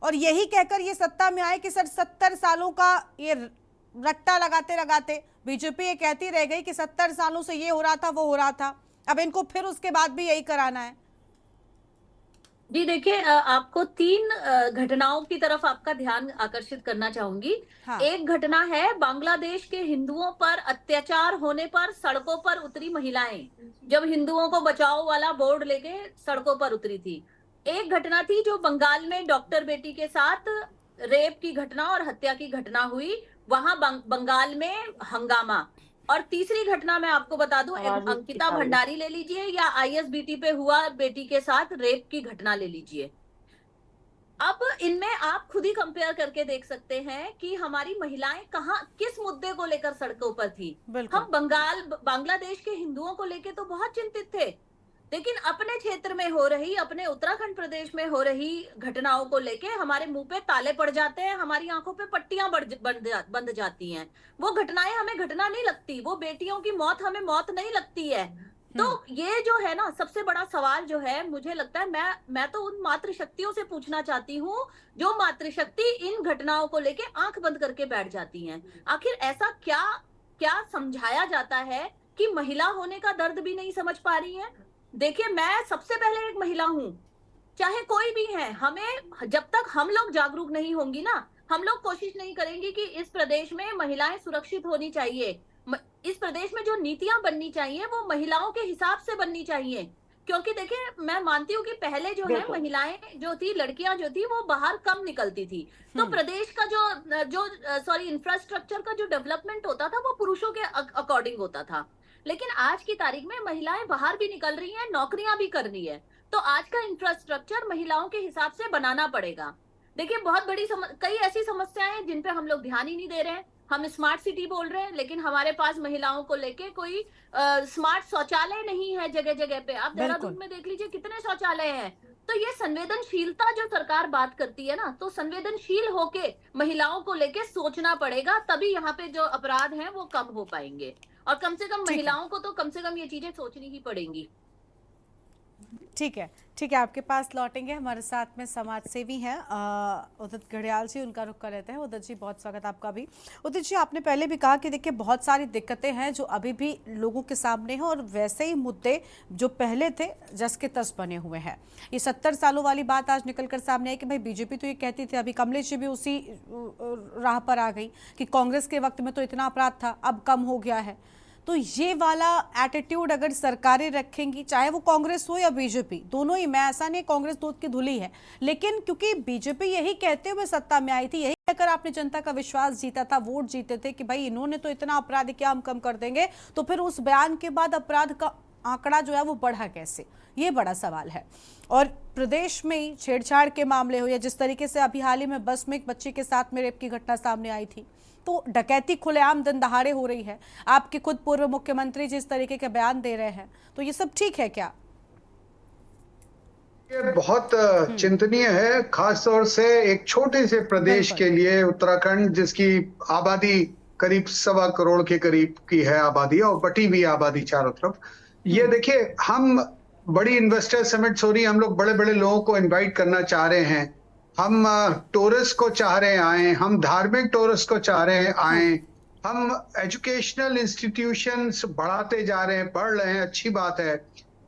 S1: और यही कहकर ये सत्ता में आए कि सर 70 सालों का ये रट्टा लगाते लगाते बीजेपी ये कहती रह गई कि 70 सालों से ये हो रहा था, वो हो रहा था, अब इनको फिर उसके बाद भी यही कराना है।
S12: जी देखिए, आपको 3 घटनाओं की तरफ आपका ध्यान आकर्षित करना चाहूंगी। हाँ। एक घटना है बांग्लादेश के हिंदुओं पर अत्याचार होने पर सड़कों पर उतरी महिलाएं, जब हिंदुओं को बचाओ वाला बोर्ड लेके सड़कों पर उतरी थी। एक घटना थी जो बंगाल में डॉक्टर बेटी के साथ रेप की घटना और हत्या की घटना हुई, वहां बंगाल में हंगामा। और तीसरी घटना मैं आपको बता दूं, अंकिता भंडारी ले लीजिए या आईएसबीटी पे हुआ बेटी के साथ रेप की घटना ले लीजिए। अब इनमें आप खुद ही कंपेयर करके देख सकते हैं कि हमारी महिलाएं कहाँ, किस मुद्दे को लेकर सड़कों पर थी। हम बांग्लादेश के हिंदुओं को लेकर तो बहुत चिंतित थे, लेकिन अपने क्षेत्र में हो रही, अपने उत्तराखंड प्रदेश में हो रही घटनाओं को लेके हमारे मुंह पे ताले पड़ जाते हैं, हमारी आंखों पे पट्टियां बंध जाती हैं। वो घटनाएं हमें घटना नहीं लगती, वो बेटियों की मौत हमें मौत नहीं लगती है। तो ये जो है ना, सबसे बड़ा सवाल जो है, मुझे लगता है मैं तो उन मातृशक्तियों से पूछना चाहती हूँ जो मातृशक्ति इन घटनाओं को लेके आंख बंद करके बैठ जाती हैं। आखिर ऐसा क्या क्या समझाया जाता है कि महिला होने का दर्द भी नहीं समझ पा रही है? देखिए, मैं सबसे पहले एक महिला हूं, चाहे कोई भी है, हमें जब तक हम लोग जागरूक नहीं होंगी ना, हम लोग कोशिश नहीं करेंगे कि इस प्रदेश में महिलाएं सुरक्षित होनी चाहिए। इस प्रदेश में जो नीतियां बननी चाहिए वो महिलाओं के हिसाब से बननी चाहिए। क्योंकि देखिए, मैं मानती हूँ कि पहले जो है महिलाएं जो थी, लड़कियां जो थी, वो बाहर कम निकलती थी, तो प्रदेश का जो इंफ्रास्ट्रक्चर का जो डेवलपमेंट होता था वो पुरुषों के अकॉर्डिंग होता था। लेकिन आज की तारीख में महिलाएं बाहर भी निकल रही हैं, नौकरियां भी कर रही है, तो आज का इंफ्रास्ट्रक्चर महिलाओं के हिसाब से बनाना पड़ेगा। देखिए, बहुत बड़ी कई ऐसी समस्याएं हैं जिन पे हम लोग ध्यान ही नहीं दे रहे हैं। हम स्मार्ट सिटी बोल रहे हैं, लेकिन हमारे पास महिलाओं को लेके कोई स्मार्ट शौचालय नहीं है जगह जगह पे। आप देहरादून में देख लीजिए कितने शौचालय हैं। तो ये संवेदनशीलता जो सरकार बात करती है ना, तो संवेदनशील होके महिलाओं को लेके सोचना पड़ेगा, तभी यहाँ पे जो अपराध हैं वो कम हो पाएंगे। और कम से कम महिलाओं को तो कम से कम ये चीजें सोचनी ही पड़ेंगी।
S1: ठीक है, ठीक है, आपके पास लौटेंगे। हमारे साथ में समाज सेवी हैं उदित घड़ियाल जी, उनका रुख कर लेते हैं। उदित जी, बहुत स्वागत आपका भी। उदित जी, आपने पहले भी कहा कि देखिए बहुत सारी दिक्कतें हैं जो अभी भी लोगों के सामने हैं, और वैसे ही मुद्दे जो पहले थे जस के तस बने हुए हैं। ये 70 सालों वाली बात आज निकल कर सामने आई कि भाई बीजेपी तो ये कहती थी, अभी कमलेश जी भी उसी राह पर आ गई कि कांग्रेस के वक्त में तो इतना अपराध था, अब कम हो गया है। तो ये वाला एटीट्यूड अगर सरकारें रखेंगी, चाहे वो कांग्रेस हो या बीजेपी, दोनों ही, मैं ऐसा नहीं कांग्रेस दूध की धुली है, लेकिन क्योंकि बीजेपी यही कहते हुए सत्ता में आई थी, यही कहकर आपने जनता का विश्वास जीता था, वोट जीते थे कि भाई इन्होंने तो इतना अपराध किया, हम कम कर देंगे, तो फिर उस बयान के बाद अपराध का आंकड़ा जो है वो बढ़ा कैसे, ये बड़ा सवाल है। और प्रदेश में ही छेड़छाड़ के मामले हो, या जिस तरीके से अभी हाल ही में बस में एक बच्ची के साथ में रेप की घटना सामने आई थी, तो डकैती खुलेआम दिन दहाड़े हो रही है। आपके खुद पूर्व मुख्यमंत्री जिस तरीके के बयान दे रहे हैं, तो ये सब ठीक है क्या?
S11: ये बहुत चिंतनीय है, खास तौर से एक छोटे से प्रदेश के लिए, उत्तराखंड, जिसकी आबादी करीब 1.25 करोड़ के करीब की है आबादी, और बटी हुई आबादी चारों तरफ। ये देखिए, हम बड़ी इन्वेस्टर समिट्स हो रही है, हम लोग बड़े बड़े लोगों को इनवाइट करना चाह रहे हैं, हम टूरिस्ट को चाह रहे हैं आए, हम धार्मिक टूरिस्ट को चाह रहे हैं आए, हम एजुकेशनल इंस्टीट्यूशंस बढ़ाते जा रहे हैं, बढ़ रहे हैं, अच्छी बात है।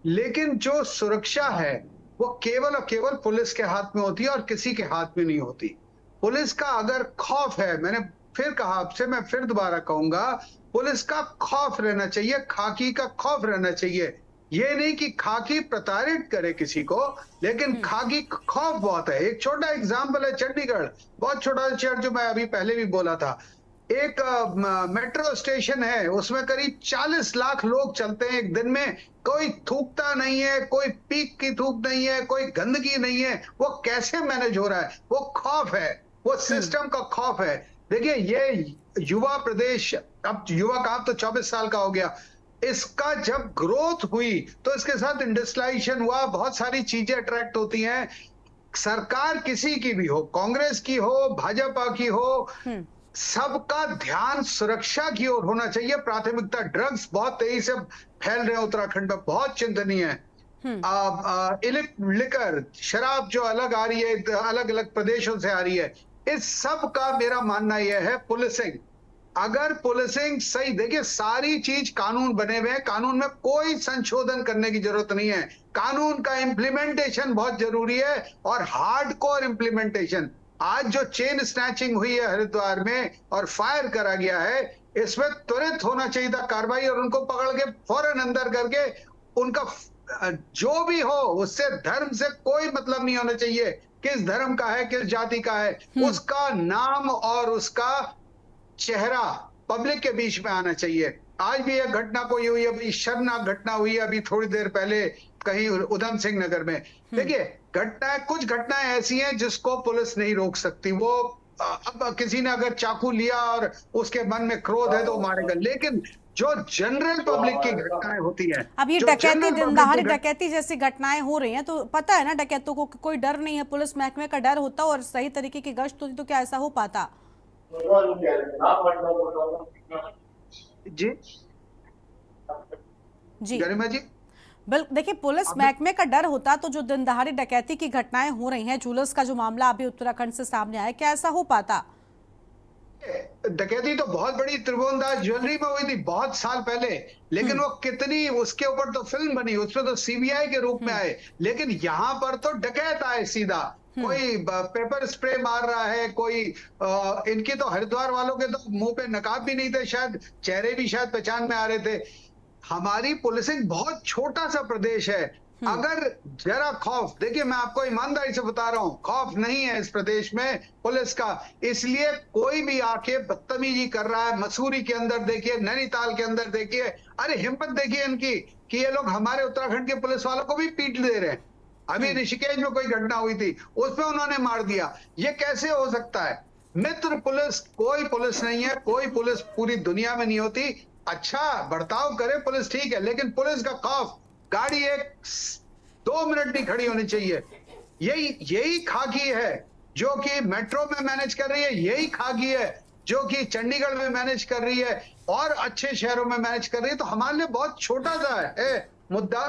S11: लेकिन जो सुरक्षा है वो केवल और केवल पुलिस के हाथ में होती है और किसी के हाथ में नहीं होती। पुलिस का अगर खौफ है, मैंने फिर कहा आपसे, मैं फिर दोबारा कहूंगा, पुलिस का खौफ रहना चाहिए, खाकी का खौफ रहना चाहिए। ये नहीं कि खाकी प्रताड़ित करे किसी को, लेकिन खाकी खौफ बहुत है। एक छोटा एग्जाम्पल है चंडीगढ़, बहुत छोटा शहर जो मैं अभी पहले भी बोला था। एक मेट्रो स्टेशन है, उसमें करीब 40 लाख लोग चलते हैं एक दिन में, कोई थूकता नहीं है, कोई पीक की थूक नहीं है, कोई गंदगी नहीं है। वो कैसे मैनेज हो रहा है? वो खौफ है, वो सिस्टम का खौफ है। देखिए, ये युवा प्रदेश, अब युवा का तो 24 साल का हो गया, इसका जब ग्रोथ हुई तो इसके साथ इंडस्ट्रियलाइजेशन हुआ, बहुत सारी चीजें अट्रैक्ट होती हैं। सरकार किसी की भी हो, कांग्रेस की हो, भाजपा की हो, सबका ध्यान सुरक्षा की ओर होना चाहिए, प्राथमिकता। ड्रग्स बहुत तेजी से फैल रहे हैं उत्तराखंड में, बहुत चिंतनीय है। लिकर, शराब जो अलग आ रही है, अलग अलग प्रदेशों से आ रही है, इस सब का मेरा मानना यह है, पुलिसिंग, अगर पुलिसिंग सही, देखिए सारी चीज कानून बने हुए हैं, कानून में कोई संशोधन करने की जरूरत नहीं है, कानून का इम्प्लीमेंटेशन बहुत जरूरी है, और हार्डकोर इम्प्लीमेंटेशन। आज जो चेन स्नैचिंग हुई है हरिद्वार में और फायर करा गया है, इसमें त्वरित होना चाहिए था कार्रवाई, और उनको पकड़ के फौरन अंदर करके, उनका जो भी हो उससे धर्म से कोई मतलब नहीं होना चाहिए, किस धर्म का है, किस जाति का है, उसका नाम और उसका चेहरा पब्लिक के बीच में आना चाहिए। आज भी एक घटना कोई हुई है, अभी शर्मनाक घटना हुई है अभी थोड़ी देर पहले कहीं उधम सिंह नगर में। देखिए, घटनाएं, कुछ घटनाएं ऐसी हैं जिसको पुलिस नहीं रोक सकती। वो अब किसी ने अगर चाकू लिया और उसके मन में क्रोध है तो वो मारेगा, लेकिन जो जनरल पब्लिक की घटनाएं होती है,
S1: अब ये
S11: जो
S1: डकैती,
S11: general
S1: दिन
S11: public
S1: दहाड़े
S11: की घट-
S1: डकैती जैसी घटनाएं हो रही हैं, तो पता है ना डकैतों को कि कोई डर नहीं है, पुलिस महकमे का डर होता और सही तरीके की गश्त होती तो क्या ऐसा हो पाता?
S11: जी
S1: जी
S11: गरिमा जी,
S1: देखिए, पुलिस महकमे का डर होता तो जो दिन दहाड़े डकैती की घटनाएं हो रही हैं, जुलूस का जो मामला अभी उत्तराखंड से सामने आया, क्या ऐसा हो पाता?
S11: डकैती तो बहुत बड़ी त्रिभुवनदास ज्वेलरी में हुई थी बहुत साल पहले, लेकिन वो कितनी, उसके ऊपर तो फिल्म बनी, उसमें तो सीबीआई के रूप में आए, लेकिन यहाँ पर तो डकैत आए सीधा, कोई पेपर स्प्रे मार रहा है, कोई इनकी तो हरिद्वार वालों के तो मुंह पे नकाब भी नहीं थे, शायद चेहरे भी शायद पहचान में आ रहे थे। हमारी पुलिसिंग बहुत छोटा सा प्रदेश है, अगर जरा खौफ, देखिए मैं आपको ईमानदारी से बता रहा हूं, खौफ नहीं है इस प्रदेश में पुलिस का, इसलिए कोई भी आके बदतमीजी कर रहा है। मसूरी के अंदर देखिए, नैनीताल के अंदर देखिए, अरे हिम्मत देखिए इनकी कि ये लोग हमारे उत्तराखंड के पुलिस वालों को भी पीट दे रहे हैं। अभी ऋषिकेश में कोई घटना हुई थी, उसमें उन्होंने मार दिया, ये कैसे हो सकता है? मित्र पुलिस कोई पुलिस नहीं है, कोई पुलिस पूरी दुनिया में नहीं होती। अच्छा बर्ताव करे पुलिस ठीक है, लेकिन पुलिस का खौफ, गाड़ी 2 मिनट नहीं खड़ी होनी चाहिए। यही खाकी है जो कि मेट्रो में मैनेज कर रही है, यही खाकी है जो कि चंडीगढ़ में मैनेज कर रही है और अच्छे शहरों में मैनेज कर रही है। तो हमारे लिए बहुत छोटा सा है मुद्दा।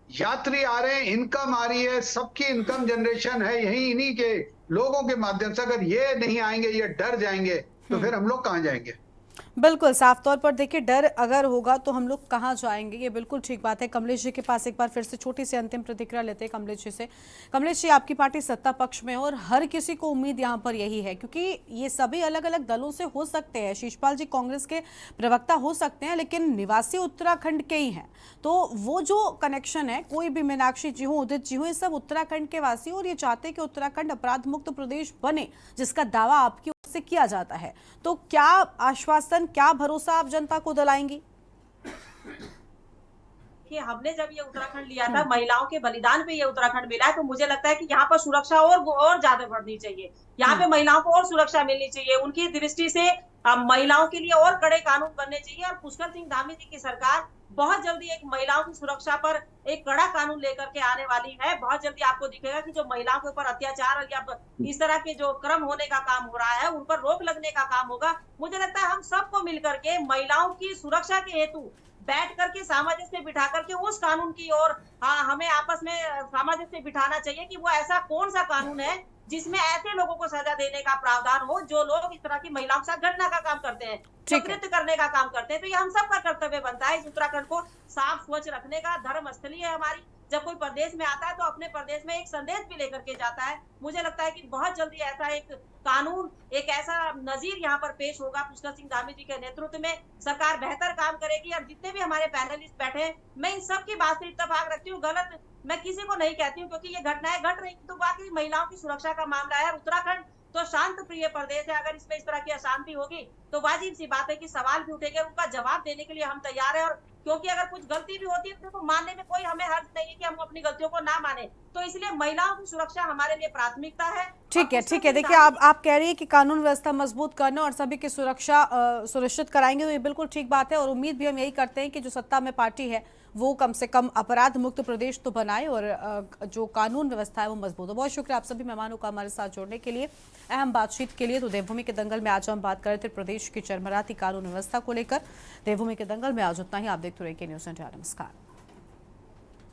S11: यात्री आ रहे हैं, इनकम आ रही है, सबकी इनकम जनरेशन है यही इन्हीं के लोगों के माध्यम से। अगर ये नहीं आएंगे, ये डर जाएंगे, तो फिर हम लोग कहाँ जाएंगे?
S1: बिल्कुल, साफ तौर पर देखिए, डर अगर होगा तो हम लोग कहाँ जाएंगे, ये बिल्कुल ठीक बात है। कमलेश जी के पास एक बार फिर से छोटी सी अंतिम प्रतिक्रिया लेते हैं कमलेश जी से। कमलेश जी, आपकी पार्टी सत्ता पक्ष में और हर किसी को उम्मीद यहाँ पर यही है, क्योंकि ये सभी अलग अलग दलों से हो सकते हैं, शीशपाल जी कांग्रेस के प्रवक्ता हो सकते हैं, लेकिन निवासी उत्तराखंड के ही हैं, तो वो जो कनेक्शन है, कोई भी मीनाक्षी जी हो, उदित जी हो, ये सब उत्तराखंड के वासी और ये चाहते हैं कि उत्तराखंड अपराध मुक्त प्रदेश बने, जिसका दावा आपकी से किया जाता है। तो क्या आश्वासन, क्या भरोसा आप जनता को दिलाएंगी?
S13: कि हमने जब ये उत्तराखंड लिया था, महिलाओं के बलिदान पे ये उत्तराखंड मिला है, तो मुझे लगता है कि यहाँ पर सुरक्षा और ज्यादा बढ़नी चाहिए। यहाँ पे महिलाओं को और सुरक्षा मिलनी चाहिए। उनकी दृष्टि से महिलाओं के लिए और कड़े कानून बनने चाहिए। और पुष्कर सिंह धामी जी की सरकार बहुत जल्दी एक महिलाओं की सुरक्षा पर एक कड़ा कानून लेकर के आने वाली है। बहुत जल्दी आपको दिखेगा कि जो महिलाओं के ऊपर अत्याचार या इस तरह के जो क्रम होने का काम हो रहा है, उन पर रोक लगने का काम होगा। मुझे लगता है हम सबको मिलकर के महिलाओं की सुरक्षा के हेतु बैठ करके सामंजस्य बिठा करके उस कानून की ओर हमें आपस में सामंजस्य बिठाना चाहिए कि वो ऐसा कौन सा कानून है जिसमें ऐसे लोगों को सजा देने का प्रावधान हो जो लोग इस तरह की महिलाओं के साथ घटना का काम करते हैं, कृत्य करने का काम करते हैं। तो ये हम सबका कर्तव्य बनता है इस उत्तराखंड को साफ स्वच्छ रखने का। धर्म स्थली है हमारी, जब कोई प्रदेश में आता है तो अपने प्रदेश में एक संदेश भी लेकर के जाता है। मुझे लगता है कि बहुत जल्दी ऐसा एक कानून, एक ऐसा नजीर यहाँ पर पेश होगा पुष्कर सिंह धामी जी के नेतृत्व में। सरकार बेहतर काम करेगी। और जितने भी हमारे पैनलिस्ट बैठे हैं, मैं इन सबकी बात से इत्तेफाक रखती हूँ। गलत मैं किसी को नहीं कहती हूँ, क्योंकि ये घटनाएं घट रही तो बाकी महिलाओं की सुरक्षा का मामला है। उत्तराखंड तो शांत प्रिय प्रदेश है, अगर इसमें इस तरह की अशांति होगी तो वाजिब सी बात है कि सवाल भी उठेंगे, उनका जवाब देने के लिए हम तैयार हैं। और क्योंकि अगर कुछ गलती भी होती है तो मानने में कोई हमें हर्ज नहीं है कि हम अपनी गलतियों को ना माने। तो इसलिए महिलाओं की सुरक्षा हमारे लिए प्राथमिकता है।
S1: ठीक है, ठीक है। देखिए, आप कह रही है कि कानून व्यवस्था मजबूत करना और सभी की सुरक्षा सुनिश्चित कराएंगे, तो ये बिल्कुल ठीक बात है। और उम्मीद भी हम यही करते हैं कि जो सत्ता में पार्टी है वो कम से कम अपराध मुक्त प्रदेश तो बनाए और जो कानून व्यवस्था है वो मजबूत हो। बहुत शुक्रिया आप सभी मेहमानों का हमारे साथ जोड़ने के लिए, अहम बातचीत के लिए। तो देवभूमि के दंगल में आज हम बात कर रहे थे प्रदेश की चरमराती कानून व्यवस्था को लेकर। देवभूमि के दंगल में आज उतना ही। आप देखते रहिए के न्यूज़ इंडिया। नमस्कार।